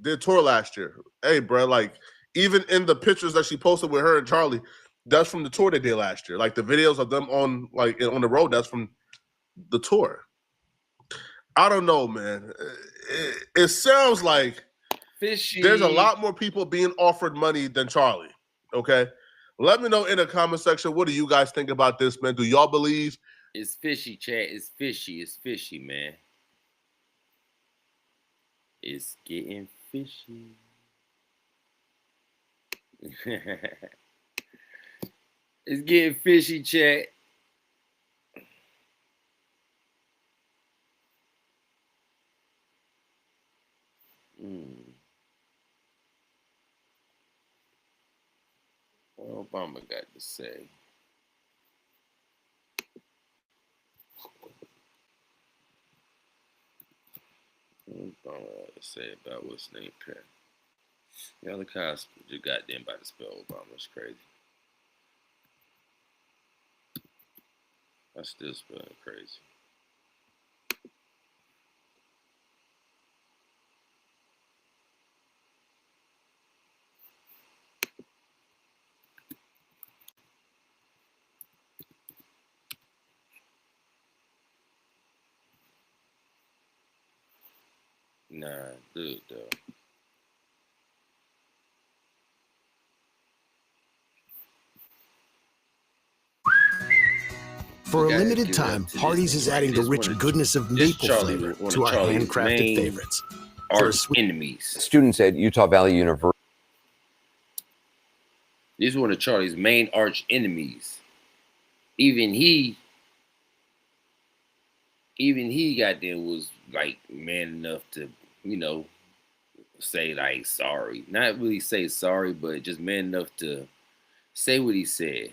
did tour last year. Hey, bro, like even in the pictures that she posted with her and Charlie, that's from the tour they did last year. Like the videos of them on the road, that's from the tour. I don't know, man. It sounds like
fishy.
There's a lot more people being offered money than Charlie. Okay, let me know in the comment section. What do you guys think about this, man? Do y'all believe?
It's fishy, chat. It's fishy. It's fishy, man. It's getting fishy. It's getting fishy, chat. What Obama got to say? What Obama got to say about what's name Pat? Yeah, look how you goddamn about to spell Obama. It's crazy. I still spell it crazy. Nah, dude, though.
For a limited time, Hardee's is adding the rich goodness of maple flavor to our handcrafted favorites.
Arch enemies.
Students at Utah Valley University.
This is one of Charlie's main arch enemies. Even he goddamn was like man enough to, say like sorry. Not really say sorry, but just man enough to say what he said.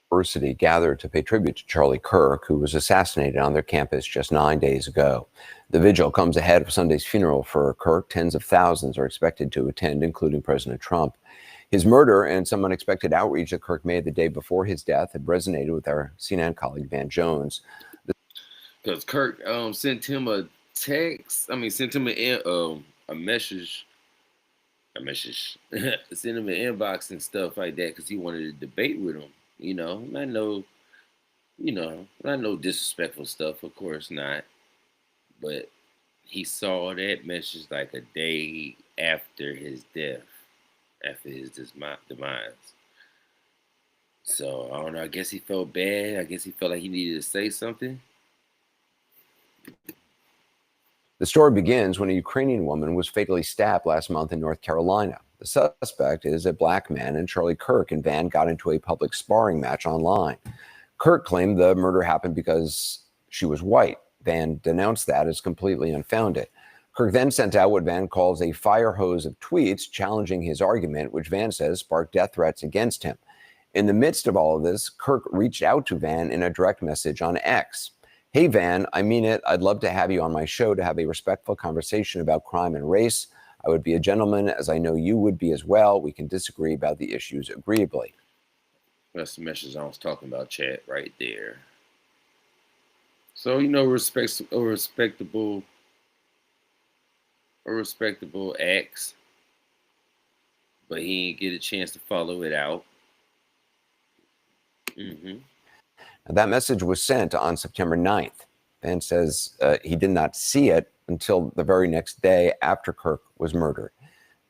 University gathered to pay tribute to Charlie Kirk, who was assassinated on their campus just 9 days ago. The vigil comes ahead of Sunday's funeral for Kirk. Tens of thousands are expected to attend, including President Trump. His murder and some unexpected outreach that Kirk made the day before his death had resonated with our CNN colleague Van Jones.
Because Kirk sent him a text. Sent him a message. Sent him an inbox and stuff like that because he wanted to debate with him. Not no disrespectful stuff, of course not. But he saw that message like a day after his death, after his demise. So, I don't know, I guess he felt bad. I guess he felt like he needed to say something.
The story begins when a Ukrainian woman was fatally stabbed last month in North Carolina. The suspect is a black man, and Charlie Kirk and Van got into a public sparring match online. Kirk claimed the murder happened because she was white. Van denounced that as completely unfounded. Kirk then sent out what Van calls a fire hose of tweets challenging his argument, which Van says sparked death threats against him. In the midst of all of this, Kirk reached out to Van in a direct message on X. "Hey, Van, I mean it. I'd love to have you on my show to have a respectful conversation about crime and race. I would be a gentleman, as I know you would be as well. We can disagree about the issues agreeably."
That's the message I was talking about, chat, right there. So, a respectable ex, but he didn't get a chance to follow it out.
That message was sent on September 9th. Van says he did not see it until the very next day after Kirk was murdered.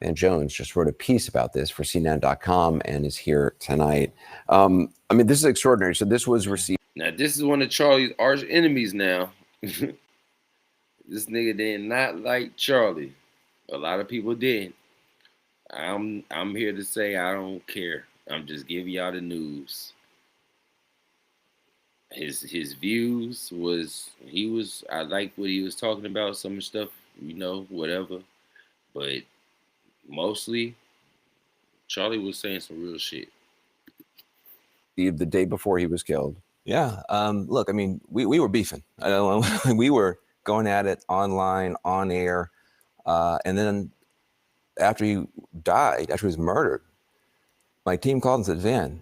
Van Jones just wrote a piece about this for CNN.com and is here tonight. This is extraordinary. So this was received.
Now, this is one of Charlie's arch enemies now. This nigga did not like Charlie. A lot of people did. I'm here to say I don't care. I'm just giving y'all the news. His views I like what he was talking about, some stuff, whatever. But mostly, Charlie was saying some real shit.
The day before he was killed.
Yeah. Look, we were beefing. I don't know. We were going at it online, on air. And then after he died, after he was murdered, my team called and said, "Van,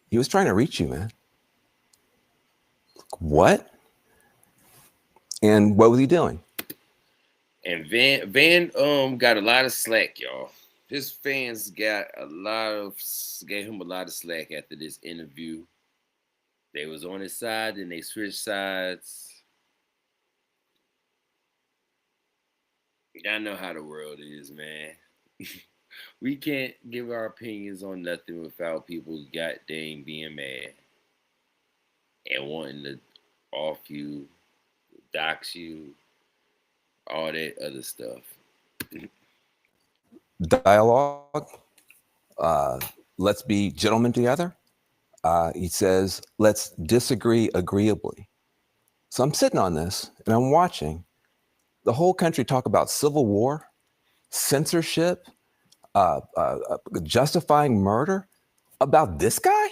he was trying to reach you, man. what? And what was he doing?
And Van got a lot of slack, y'all. His fans gave him a lot of slack after this interview. They was on his side, and they switched sides. I know how the world is, man. We can't give our opinions on nothing without people goddamn being mad and wanting to off you, dox you, all that other stuff.
Dialogue. Let's be gentlemen together. He says, let's disagree agreeably. So I'm sitting on this and I'm watching the whole country talk about civil war, censorship, justifying murder about this guy.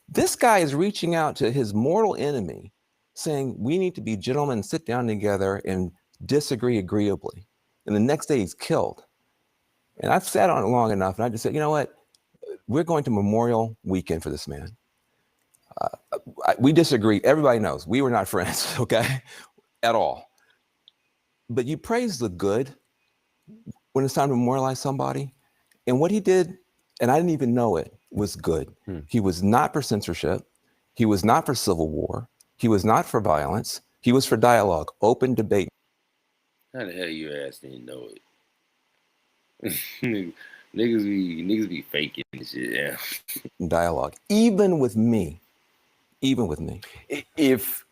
This guy is reaching out to his mortal enemy saying, we need to be gentlemen and sit down together and disagree agreeably. And the next day he's killed. And I've sat on it long enough and I just said, you know what? We're going to Memorial Weekend for this man. We disagree. Everybody knows we were not friends, okay? At all. But you praise the good when it's time to memorialize somebody. And what he did, and I didn't even know it, was good. He was not for censorship. He was not for civil war. He was not for violence. He was for dialogue, open debate.
How the hell you ass didn't know it? niggas be faking and shit, yeah.
Dialogue, even with me.
If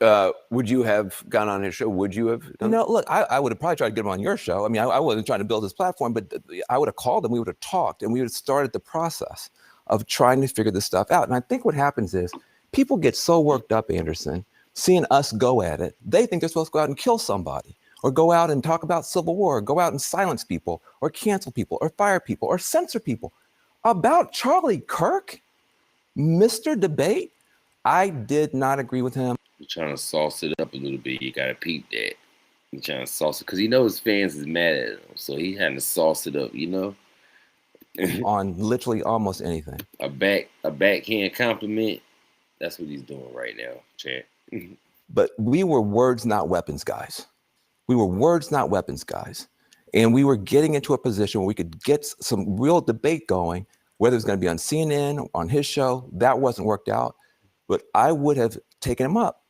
would you have gone on his show? Would you have done?
No, look, I would have probably tried to get him on your show. I mean, I wasn't trying to build his platform, but I would have called him. We would have talked, and we would have started the process of trying to figure this stuff out. And I think what happens is people get so worked up, Anderson, seeing us go at it. They think they're supposed to go out and kill somebody, or go out and talk about civil war, or go out and silence people, or cancel people, or fire people, or censor people. About Charlie Kirk, Mr. Debate, I did not agree with him.
You're trying to sauce it up a little bit. You gotta peep that. You're trying to sauce it because he knows his fans is mad at him, so he had to sauce it up, you know.
On literally almost anything.
A backhand compliment. That's what he's doing right now, Chad.
But we were words, not weapons, guys. We were words, not weapons, guys. And we were getting into a position where we could get some real debate going, whether it's going to be on CNN, on his show. That wasn't worked out. But I would have taken him up.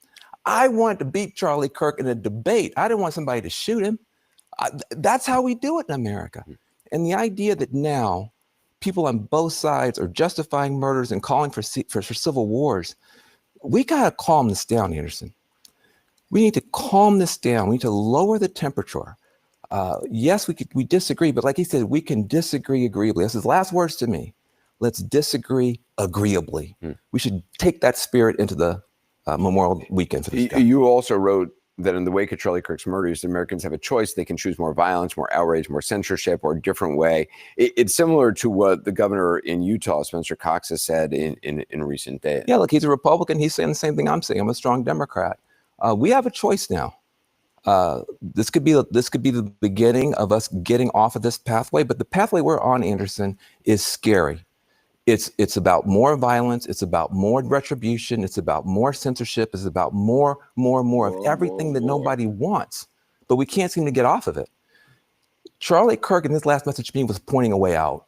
I wanted to beat Charlie Kirk in a debate. I didn't want somebody to shoot him. That's how we do it in America. And the idea that now people on both sides are justifying murders and calling for civil wars, we got to calm this down, Anderson. We need to calm this down. We need to lower the temperature. Yes, we disagree, but like he said, we can disagree agreeably. That's his last words to me. Let's disagree agreeably. We should take that spirit into the Memorial Weekend for this guy.
You also wrote that in the wake of Charlie Kirk's murders, Americans have a choice. They can choose more violence, more outrage, more censorship, or a different way. It's similar to what the governor in Utah, Spencer Cox, has said in recent days.
Yeah, look, he's a Republican. He's saying the same thing I'm saying. I'm a strong Democrat. We have a choice now. This could be the beginning of us getting off of this pathway, but the pathway we're on, Anderson, is scary. It's about more violence. It's about more retribution. It's about more censorship. It's about more of everything that nobody wants, but we can't seem to get off of it. Charlie Kirk in his last message to me was pointing a way out.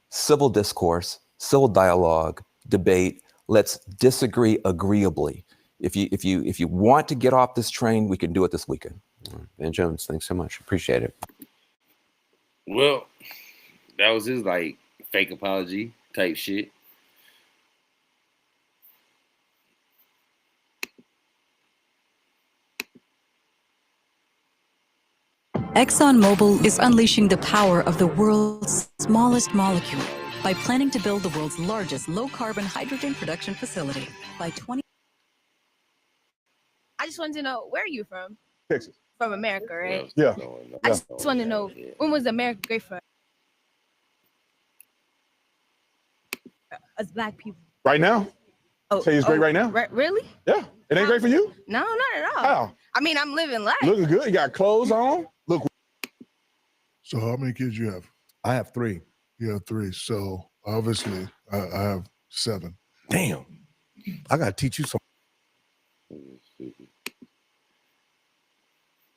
Civil discourse, civil dialogue, debate. Let's disagree agreeably. If you want to get off this train, we can do it this weekend.
Ben Jones, thanks so much. Appreciate it.
Well, that was his like fake apology type shit.
ExxonMobil is unleashing the power of the world's smallest molecule by planning to build the world's largest low-carbon hydrogen production facility by 20.
I just wanted to know, where are you from?
Texas.
From America, right?
Yeah.
I just wanted to know, when was America great for us black people?
Right now? Say it's great right now?
Really?
Yeah. It ain't great for you?
No, not at all.
How?
I mean, I'm living life.
Looking good. You got clothes on. Look.
So how many kids you have?
I have 3.
You have 3. So obviously I have 7.
Damn. I got to teach you something.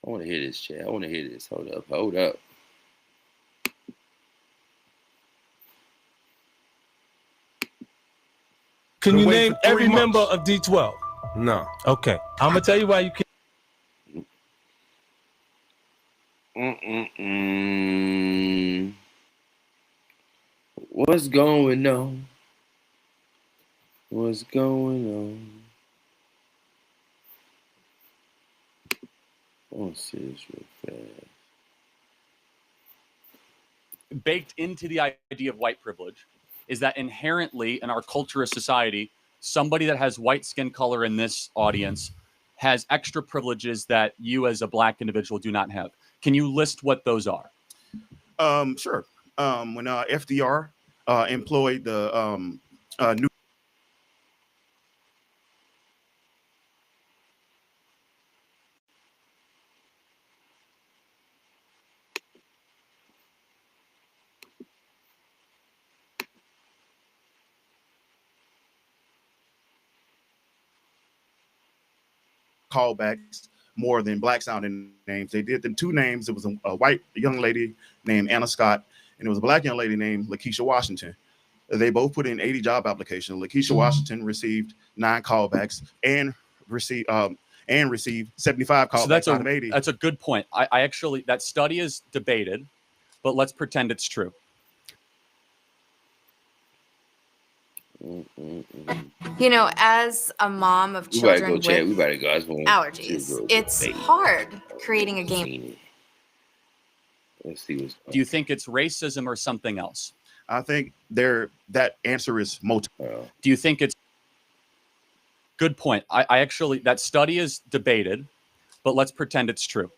I want to hear this, chat. I want to hear this. Hold up. Hold up.
Can you name every member of D12?
No.
Okay. I'm going to tell you why you can't.
What's going on? What's going on? I want to see this real fast.
Baked into the idea of white privilege is that inherently in our culture of society, somebody that has white skin color in this audience has extra privileges that you as a black individual do not have. Can you list what those are?
Sure. When FDR employed the new callbacks more than black sounding names. They did them two names. It was a white young lady named Anna Scott, and it was a black young lady named Lakeisha Washington. They both put in 80 job applications. Lakeisha Washington received 9 callbacks and received 75 callbacks.
So that's
out of 80.
That's a good point. I actually, that study is debated, but let's pretend it's true.
You know, as a mom of
We better
children
go, chat. We
with
better go. I just want
allergies, it's hard creating a game.
Let's see what's
Do you think it's racism or something else?
I think that answer is multi.
Do you think it's good point? I actually, that study is debated, but let's pretend it's true.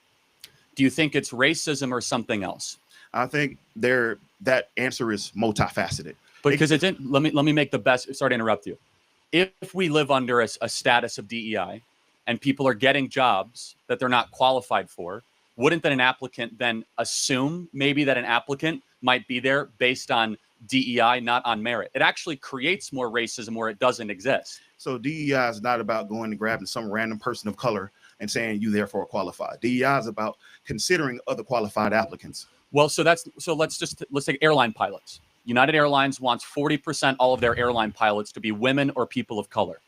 Do you think it's racism or something else?
I think that answer is multifaceted.
Because it didn't. Let me make the best. Sorry to interrupt you. If we live under a status of DEI and people are getting jobs that they're not qualified for, wouldn't then an applicant then assume maybe that an applicant might be there based on DEI, not on merit? It actually creates more racism where it doesn't exist.
So DEI is not about going and grabbing some random person of color and saying you therefore qualify. DEI is about considering other qualified applicants.
Well, so let's take airline pilots. United Airlines wants 40% all of their airline pilots to be women or people of color.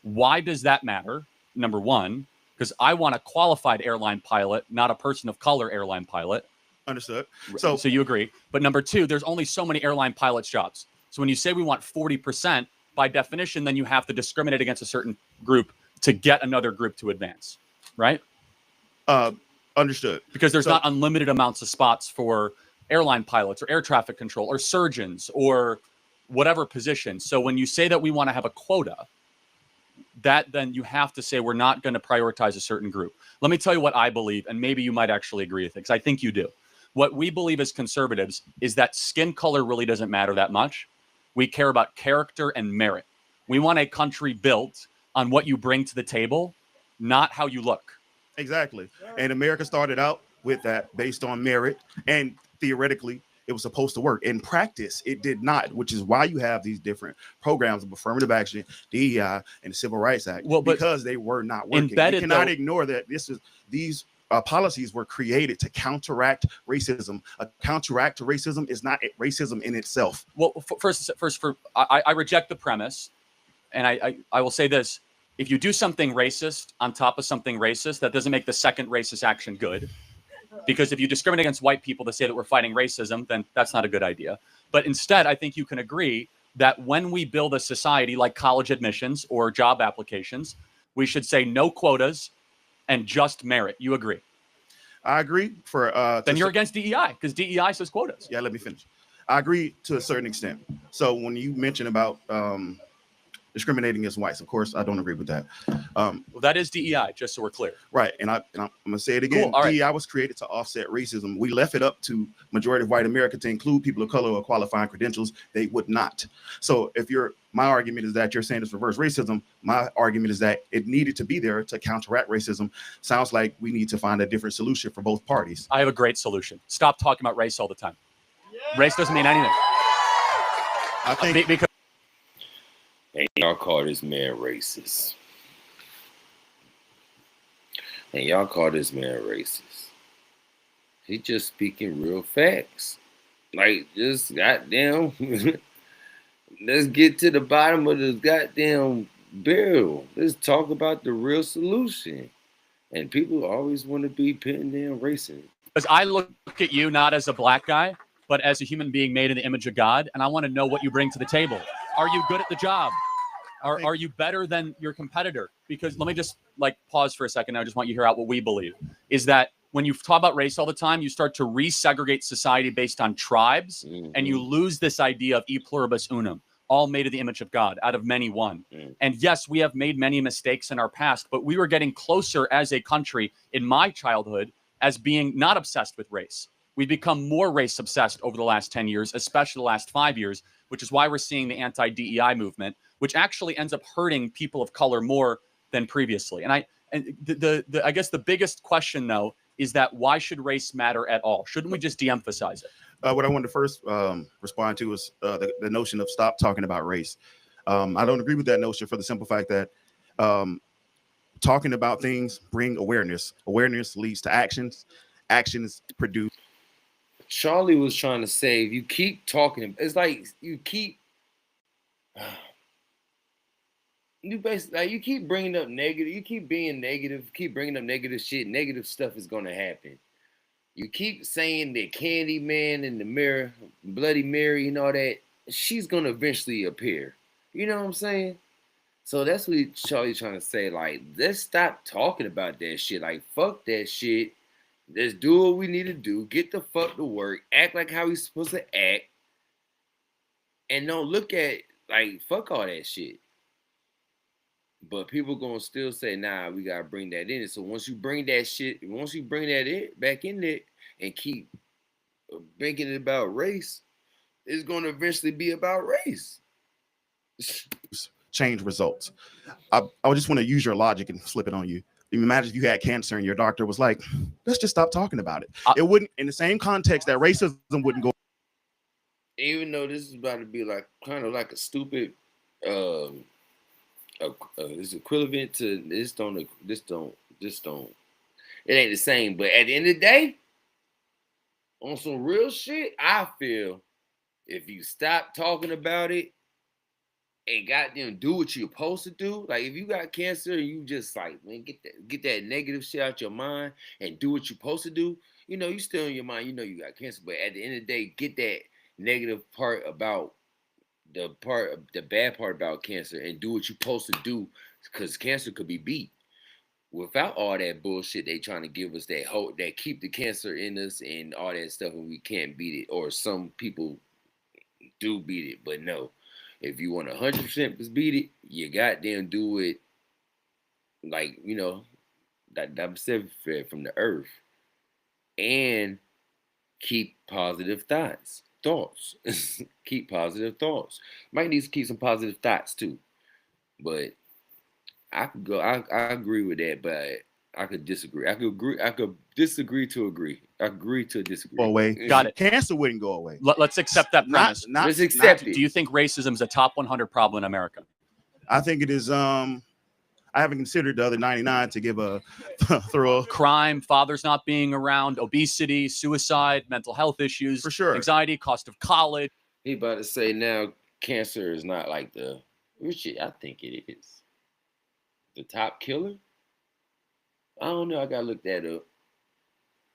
Why does that matter? Number one, because I want a qualified airline pilot, not a person of color airline pilot.
Understood.
So you agree. But number two, there's only so many airline pilots jobs. So when you say we want 40%, by definition, then you have to discriminate against a certain group to get another group to advance, right?
Understood.
Because there's not unlimited amounts of spots for airline pilots or air traffic control or surgeons or whatever position. So when you say that we want to have a quota, that then you have to say we're not going to prioritize a certain group. Let me tell you what I believe, and maybe you might actually agree with it, because I think you do. What we believe as conservatives is that skin color really doesn't matter that much. We care about character and merit. We want a country built on what you bring to the table, not how you look.
Exactly. And America started out with that based on merit, and theoretically it was supposed to work. In practice, it did not, which is why you have these different programs of affirmative action, DEI, and the Civil Rights Act, because they were not working. You cannot ignore that these policies were created to counteract racism. A counteract to racism is not racism in itself.
Well, I reject the premise, and I will say this. If you do something racist on top of something racist, that doesn't make the second racist action good. Because if you discriminate against white people to say that we're fighting racism, then that's not a good idea. But instead, I think you can agree that when we build a society like college admissions or job applications, we should say no quotas and just merit. You agree?
I agree.
Then you're against DEI, because DEI says quotas.
Yeah, let me finish. I agree to a certain extent. So when you mention about discriminating against whites, of course, I don't agree with that.
Well, that is DEI, just so we're clear.
Right, and I'm going to say it again.
Cool.
DEI was created to offset racism. We left it up to majority of white America to include people of color or qualifying credentials. They would not. So my argument is that you're saying it's reverse racism. My argument is that it needed to be there to counteract racism. Sounds like we need to find a different solution for both parties.
I have a great solution. Stop talking about race all the time. Race doesn't mean anything.
I think
because
and y'all call this man racist. And y'all call this man racist. He just speaking real facts. Like, just goddamn, let's get to the bottom of this goddamn barrel. Let's talk about the real solution. And people always want to be pitting down racism.
Because I look at you not as a black guy, but as a human being made in the image of God, and I want to know what you bring to the table. Are you good at the job? Are you better than your competitor? Because let me just like pause for a second. I just want you to hear out what we believe is that when you talk about race all the time, you start to resegregate society based on tribes, and you lose this idea of e pluribus unum, all made in the image of God, out of many one. And yes, we have made many mistakes in our past, but we were getting closer as a country in my childhood as being not obsessed with race. We've become more race obsessed over the last 10 years, especially the last 5 years, which is why we're seeing the anti-DEI movement, which actually ends up hurting people of color more than previously. And I guess the biggest question though is that why should race matter at all? Shouldn't we just de-emphasize it?
What I wanted to first respond to is the notion of stop talking about race. I don't agree with that notion for the simple fact that talking about things bring awareness. Awareness leads to actions. Actions produce.
Charlie was trying to say, if you keep talking, it's like you keep basically like you keep bringing up negative. You keep being negative. Keep bringing up negative shit. Negative stuff is gonna happen. You keep saying that Candyman in the mirror, Bloody Mary, and all that. She's gonna eventually appear. You know what I'm saying? So that's what Charlie's trying to say. Like, let's stop talking about that shit. Like, fuck that shit. Let's do what we need to do. Get the fuck to work. Act like how we supposed to act. And don't look at, like, fuck all that shit. But people gonna still say, nah, we gotta bring that in. So once you bring that shit, once you bring that in, back in there and keep making it about race, it's gonna eventually be about race.
Change results. I just want to use your logic and flip it on you. Imagine if you had cancer and your doctor was like, let's just stop talking about it. It wouldn't, in the same context that racism wouldn't go.
Even though this is about to be like kind of like a stupid it's equivalent to this don't it ain't the same. But at the end of the day, on some real shit, I feel if you stop talking about it and goddamn do what you're supposed to do, like if you got cancer, you just like, man, get that negative shit out your mind and do what you're supposed to do. You know, you still in your mind, you know you got cancer, but at the end of the day, get that negative part about the bad part about cancer and do what you're supposed to do, because cancer could be beat. Without all that bullshit they trying to give us, that hope that keep the cancer in us and all that stuff, and we can't beat it, or some people do beat it, but no. If you want 100% beat it, you goddamn do it like, you know, that separate from the earth. And keep positive thoughts. Keep positive thoughts. Might need to keep some positive thoughts too. But I could go, I agree with that, but I could disagree. I could disagree to agree. Agree to disagree.
Go away.
Got it.
Cancer wouldn't go away.
Let's accept that premise.
Let's accept it.
Do you think racism is a top 100 problem in America?
I think it is. I haven't considered the other 99 to give a thorough.
Crime, fathers not being around, obesity, suicide, mental health issues,
for sure,
anxiety, cost of college.
He about to say now cancer is not like the shit. I think it is the top killer. I don't know. I gotta look that up.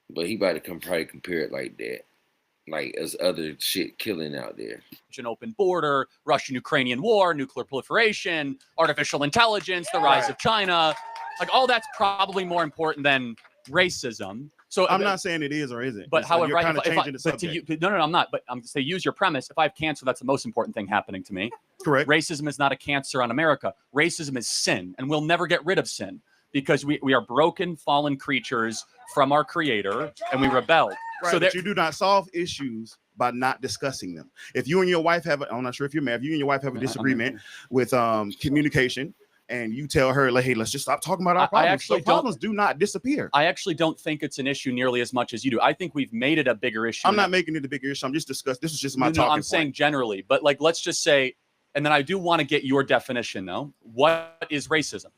But he about to probably compare it like that, like as other shit killing out there.
An open border, Russian-Ukrainian war, nuclear proliferation, artificial intelligence, the rise of China, like all that's probably more important than racism. So
I'm not saying it is or isn't.
But however,
you're kind of changing the subject.
No, I'm not. But I'm to use your premise. If I have cancer, that's the most important thing happening to me.
Correct.
Racism is not a cancer on America. Racism is sin, and we'll never get rid of sin. Because we are broken, fallen creatures from our creator, and we rebelled.
Right, so that you do not solve issues by not discussing them. If you and your wife have, I'm not sure if you're married, if you and your wife have a disagreement with communication, and you tell her, like, hey, let's just stop talking about our problems. So problems do not disappear.
I actually don't think it's an issue nearly as much as you do. I think we've made it a bigger issue.
I'm not making it a bigger issue. I'm just discussing. This is just my talking
I'm saying generally, but like, let's just say, and then I do want to get your definition though. What is racism?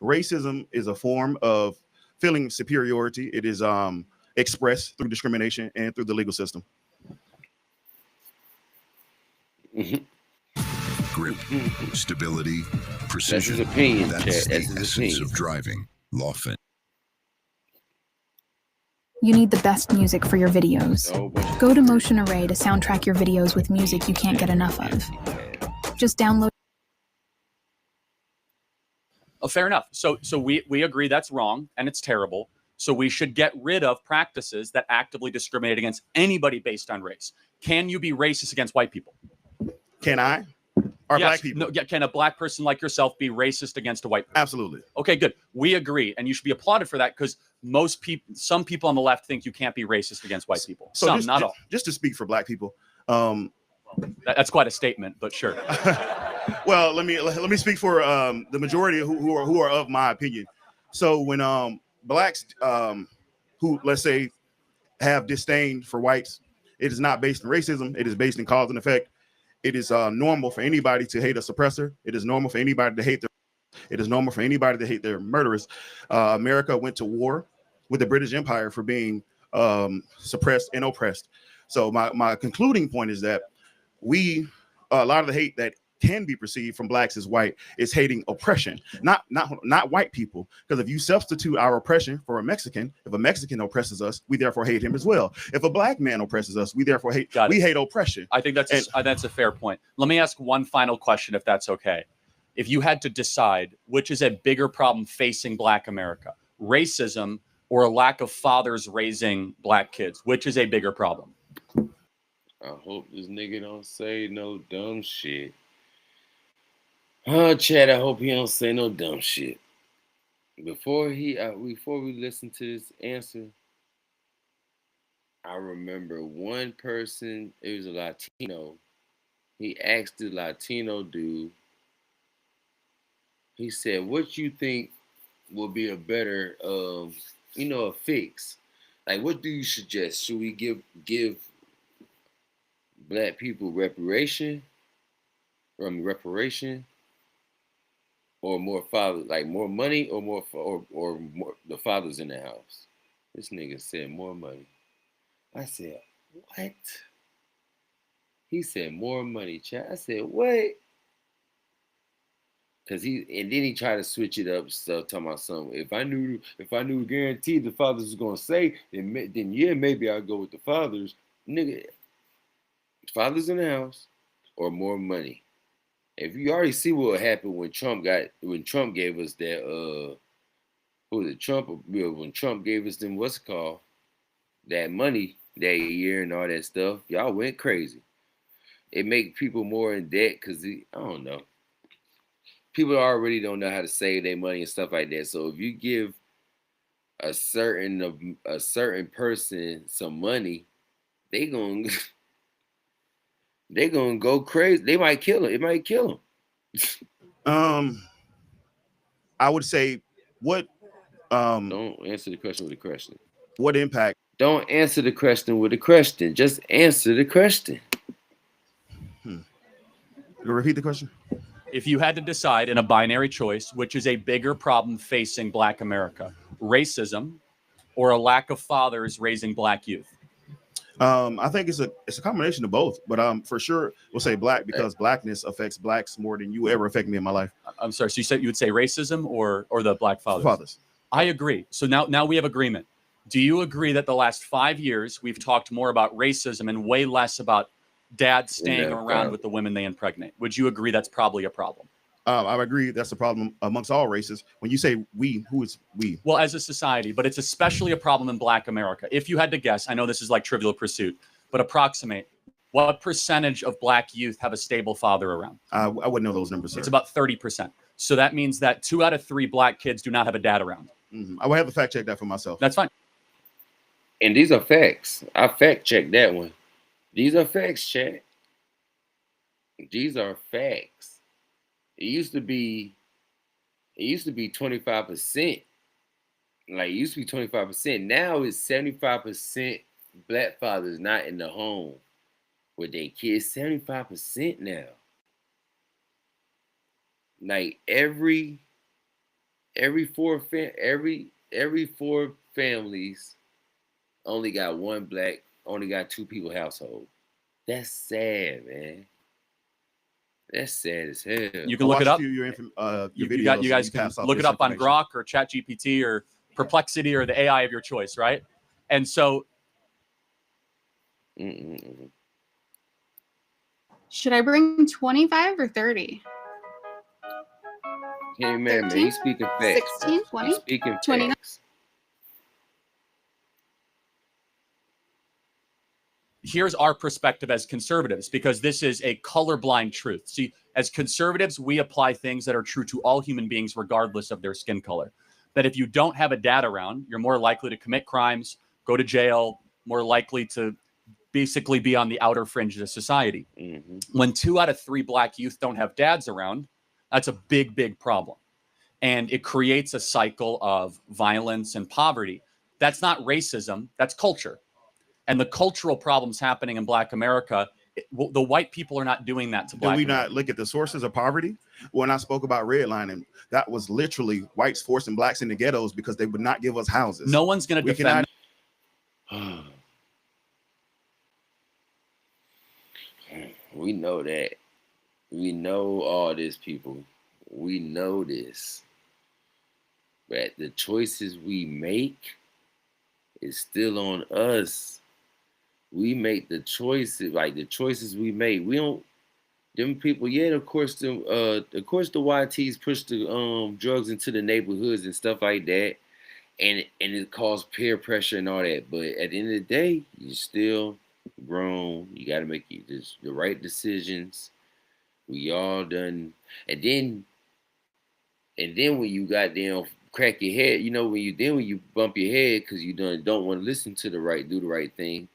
Racism is a form of feeling superiority. It is expressed through discrimination and through the legal system.
Grip, stability, precision.
That's his opinion,
That's
Chad.
the
That's his
essence
opinion.
of driving. Lawfin.
You need the best music for your videos. Go to Motion Array to soundtrack your videos with music you can't get enough of. Just download.
Oh, fair enough. So we agree that's wrong and it's terrible. So we should get rid of practices that actively discriminate against anybody based on race. Can you be racist against white people?
Can I? Or
Yes.
black people?
No, yeah, can a black person like yourself be racist against a white person?
Absolutely.
Okay, good. We agree, and you should be applauded for that because some people on the left think you can't be racist against white people.
So
Some,
just,
not all.
Just to speak for black people,
That's quite a statement, but sure.
well, let me speak for the majority who are of my opinion. So when blacks who, let's say, have disdain for whites, it is not based in racism. It is based in cause and effect. It is normal for anybody to hate a suppressor. It is normal for anybody to hate their. It is normal for anybody to hate their murderers. America went to war with the British Empire for being suppressed and oppressed. So my concluding point is that a lot of the hate that can be perceived from blacks as white is hating oppression, not white people. Because if you substitute our oppression for a Mexican, if a Mexican oppresses us, we therefore hate him as well. If a black man oppresses us, we therefore hate oppression.
I think that's a fair point. Let me ask one final question, if that's okay. If you had to decide which is a bigger problem facing Black America, racism or a lack of fathers raising black kids, which is a bigger problem?
I hope this nigga don't say no dumb shit. Oh, Chad, I hope he don't say no dumb shit. Before we listen to this answer, I remember one person, it was a Latino. He asked the Latino dude, he said, what you think will be a better, a fix? Like, what do you suggest? Should we give black people reparation? Or more fathers, like more money, or more the fathers in the house? This nigga said more money. I said, what? He said more money, Chad. I said, what? Cause then he tried to switch it up, stuff talking about something. If I knew guaranteed the fathers was gonna say, then yeah, maybe I'll go with the fathers. Nigga, fathers in the house or more money. If you already see what happened when Trump gave us that when Trump gave us them that money that year and all that stuff, y'all went crazy. It make people more in debt because I don't know. People already don't know how to save their money and stuff like that. So if you give a certain person some money, they gonna go crazy. They might kill him. It might kill him.
I would say what.
Don't answer the question with a question.
What impact?
Don't answer the question with a question. Just answer the question.
You repeat the question?
If you had to decide in a binary choice, which is a bigger problem facing Black America, racism or a lack of fathers raising black youth?
I think it's a combination of both, but for sure we'll say black because blackness affects blacks more than you ever affect me in my life.
I'm sorry. So you would say racism or the black fathers? I agree. So now we have agreement. Do you agree that the last 5 years we've talked more about racism and way less about dads staying around with the women they impregnate? Would you agree that's probably a problem?
I agree that's a problem amongst all races. When you say we, who is we?
Well, as a society, but it's especially a problem in Black America. If you had to guess, I know this is like Trivial Pursuit, but approximate, what percentage of black youth have a stable father around?
I wouldn't know those numbers, sir.
It's about 30%. So that means that 2 out of 3 black kids do not have a dad around.
I will have to fact check that for myself.
That's fine.
And these are facts. I fact checked that one. These are facts, Chad. These are facts. It used to be 25%. Like, it used to be 25%. Now it's 75% black fathers not in the home with their kids. 75% now. Like every every 4 families only got 1 black, only got 2 people household. That's sad, man. That's sad as hell.
You can look it up.
Your
You
videos
guys
and
can
pass off
look it
this
up on
information.
Grok or ChatGPT or Perplexity or the AI of your choice, right? And so,
Should I bring 25 or 30?
Hey man, he's speaking facts.
16, 20,
He's speaking
29.
facts.
here's our perspective as conservatives, because this is a colorblind truth. See, as conservatives, we apply things that are true to all human beings, regardless of their skin color. That if you don't have a dad around, you're more likely to commit crimes, go to jail, more likely to basically be on the outer fringe of society. When 2 out of 3 black youth don't have dads around, that's a big, big problem. And it creates a cycle of violence and poverty. That's not racism, that's culture. And the cultural problems happening in Black America, the white people are not doing that to Black
Do we
America.
not look at the sources of poverty? When I spoke about redlining, that was literally whites forcing blacks into ghettos because they would not give us houses.
No one's going to defend.
We know that. We know all this, people. We know this. But the choices we make is still on us. We make the choices, like the choices we make. We don't, them people, yeah, of course the YTs push the drugs into the neighborhoods and stuff like that. And it caused peer pressure and all that. But at the end of the day, you're still grown. You gotta make the right decisions. We all done. And then when you goddamn crack your head, you know, when you bump your head because you don't want to listen to do the right thing,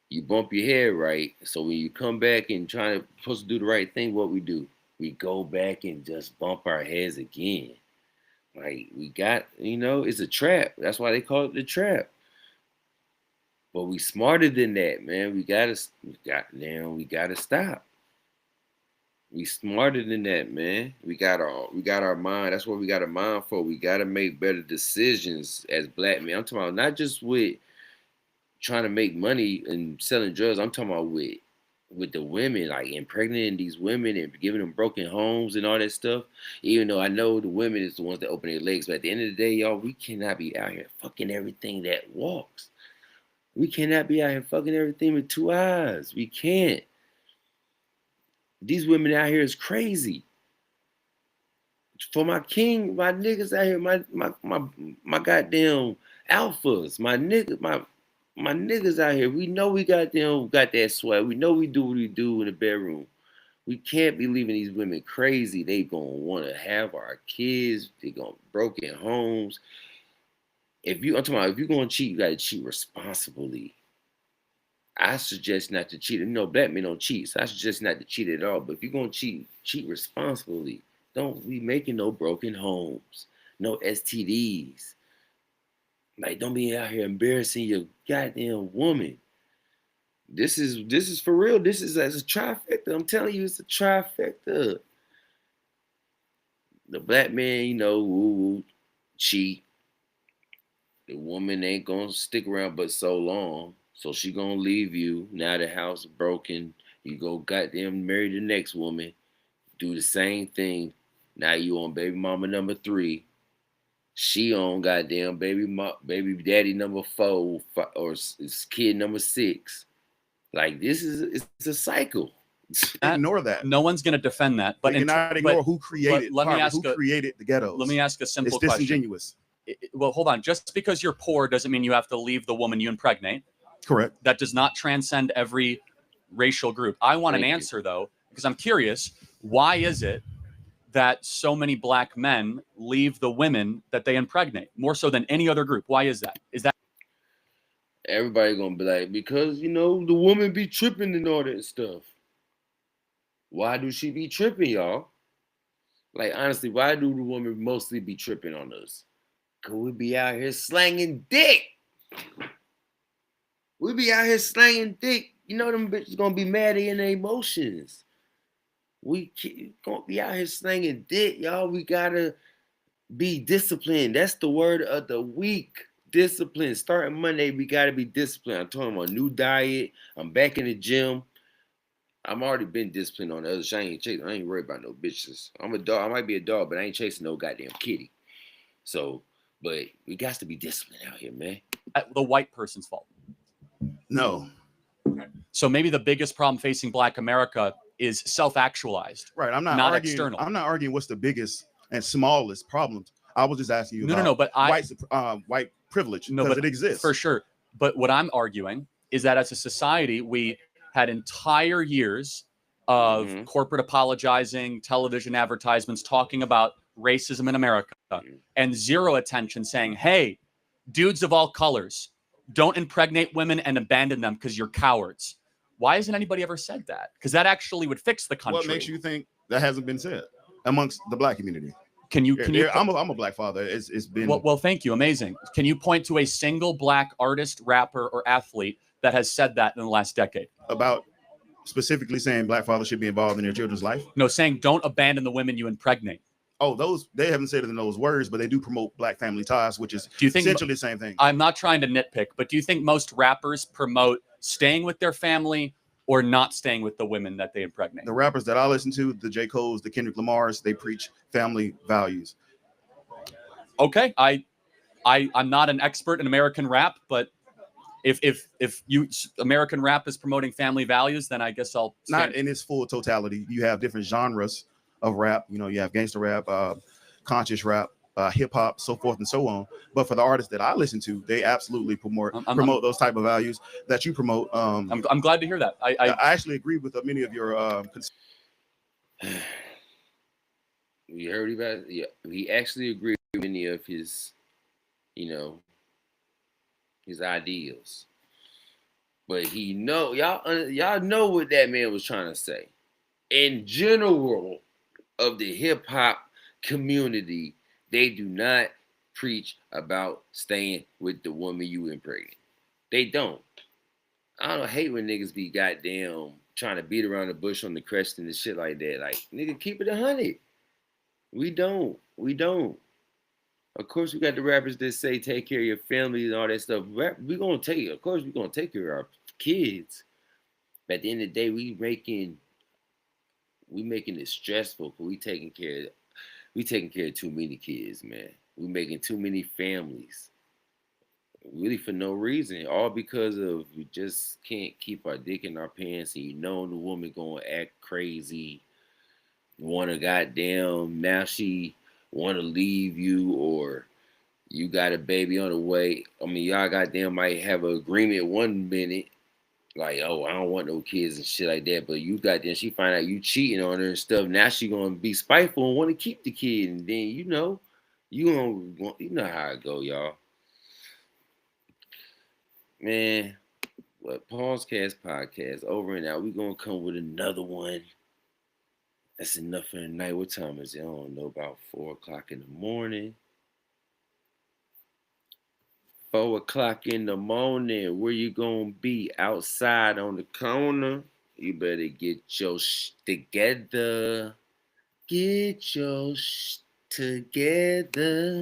you bump your head right. So when you come back and supposed to do the right thing, what we do? We go back and just bump our heads again. Like we got, it's a trap. That's why they call it the trap. But we smarter than that, man. We gotta stop. We smarter than that, man. We got our mind. That's what we got a mind for. We gotta make better decisions as black men. I'm talking about not just with trying to make money and selling drugs. I'm talking about with the women, like impregnating these women and giving them broken homes and all that stuff. Even though I know the women is the ones that open their legs, but at the end of the day, y'all, we cannot be out here fucking everything that walks. We cannot be out here fucking everything with 2 eyes. We can't. These women out here is crazy. For my king, my niggas out here, my goddamn alphas, my niggas out here, we know we got that sweat. We know we do what we do in the bedroom. We can't be leaving these women crazy. They gonna want to have our kids. They gonna broken homes. I'm talking about if you're gonna cheat, you gotta cheat responsibly. I suggest not to cheat. Black men don't cheat, so I suggest not to cheat at all. But if you're gonna cheat responsibly. Don't be making no broken homes, no STDs. Like, don't be out here embarrassing your goddamn woman. This is for real. This is as a trifecta. I'm telling you, it's a trifecta. The black man, cheat. The woman ain't gonna stick around but so long. So she gonna leave you. Now the house broken. You go goddamn marry the next woman. Do the same thing. Now you on baby mama number 3. She on goddamn baby daddy number 4 or kid number 6. Like it's a cycle.
Ignore that.
No one's going to defend that. But
you cannot ignore who created. Who created the ghettos?
Let me ask a simple
question.
question.
It's disingenuous.
Well, hold on. Just because you're poor doesn't mean you have to leave the woman you impregnate.
Correct.
That does not transcend every racial group. I want an answer though, because I'm curious. Why is it that so many black men leave the women that they impregnate more so than any other group? Why is that? Is that
everybody gonna be like, because the woman be tripping and all that stuff. Why do she be tripping, y'all? Like, honestly, why do the women mostly be tripping on us? Cause we be out here slanging dick. We be out here slanging dick. Them bitches gonna be mad in their emotions. We gonna be out here slanging dick, y'all. We gotta Be disciplined. That's the word of the week. Discipline. Starting Monday, we gotta be disciplined. I'm talking about a new diet. I'm back in the gym. I'm already been disciplined on the other side. I ain't worried about no bitches. I'm a dog. I might be a dog, but I ain't chasing no goddamn kitty. So, but we got to be disciplined out here, man.
The white person's fault.
No.
So maybe the biggest problem facing Black America is self-actualized.
Right. I'm not arguing,
external.
I'm not arguing what's the biggest and smallest problems. I was just asking you
No, but
white privilege, because it exists.
For sure. But what I'm arguing is that as a society, we had entire years of corporate apologizing, television advertisements talking about racism in America, and zero attention saying, hey, dudes of all colors, don't impregnate women and abandon them because you're cowards. Why hasn't anybody ever said that? Because that actually would fix the country.
What makes you think that hasn't been said amongst the Black community?
Can you?
I'm a Black father. It's been
well. Thank you. Amazing. Can you point to a single Black artist, rapper, or athlete that has said that in the last decade?
About specifically saying Black fathers should be involved in their children's life?
No, saying don't abandon the women you impregnate.
Oh, they haven't said it in those words, but they do promote Black family ties, which is essentially the same thing.
I'm not trying to nitpick, but do you think most rappers promote staying with their family or not staying with the women that they impregnate?
The rappers that I listen to, the J. Cole's, the Kendrick Lamars, they preach family values.
Okay, I'm not an expert in American rap, but if American rap is promoting family values, then I guess I'll
not in its full totality. You have different genres of rap. You know, you have gangster rap, conscious rap, hip hop, so forth and so on. But for the artists that I listen to, they absolutely promote those type of values that you promote.
I'm glad to hear that. I
actually agree with many of your.
We heard about it. Yeah, he actually agreed with many of his, his ideals. But y'all know what that man was trying to say. In general of the hip hop community, they do not preach about staying with the woman you impregnate. They don't. I hate when niggas be goddamn trying to beat around the bush on the crest and shit like that. Like, nigga, keep it 100. We don't. Of course, we got the rappers that say take care of your family and all that stuff. We're gonna take it. Of course, we're gonna take care of our kids. But at the end of the day, we making it stressful because we taking care of too many kids, man. We making too many families. Really for no reason. All because of we just can't keep our dick in our pants, and the woman gonna act crazy. Wanna goddamn now she wanna leave you, or you got a baby on the way. I mean, y'all goddamn might have an agreement 1 minute, like, oh, I don't want no kids and shit like that. But you goddamn, she find out you cheating on her and stuff. Now she gonna be spiteful and want to keep the kid, and then you know how it go, y'all. Man, but Pausecast Podcast over and out. We gonna come with another one. That's enough for the night. What time is it? I don't know, about 4 o'clock in the morning. 4 o'clock in the morning. Where you gonna be? Outside on the corner? You better get your together. Get your together.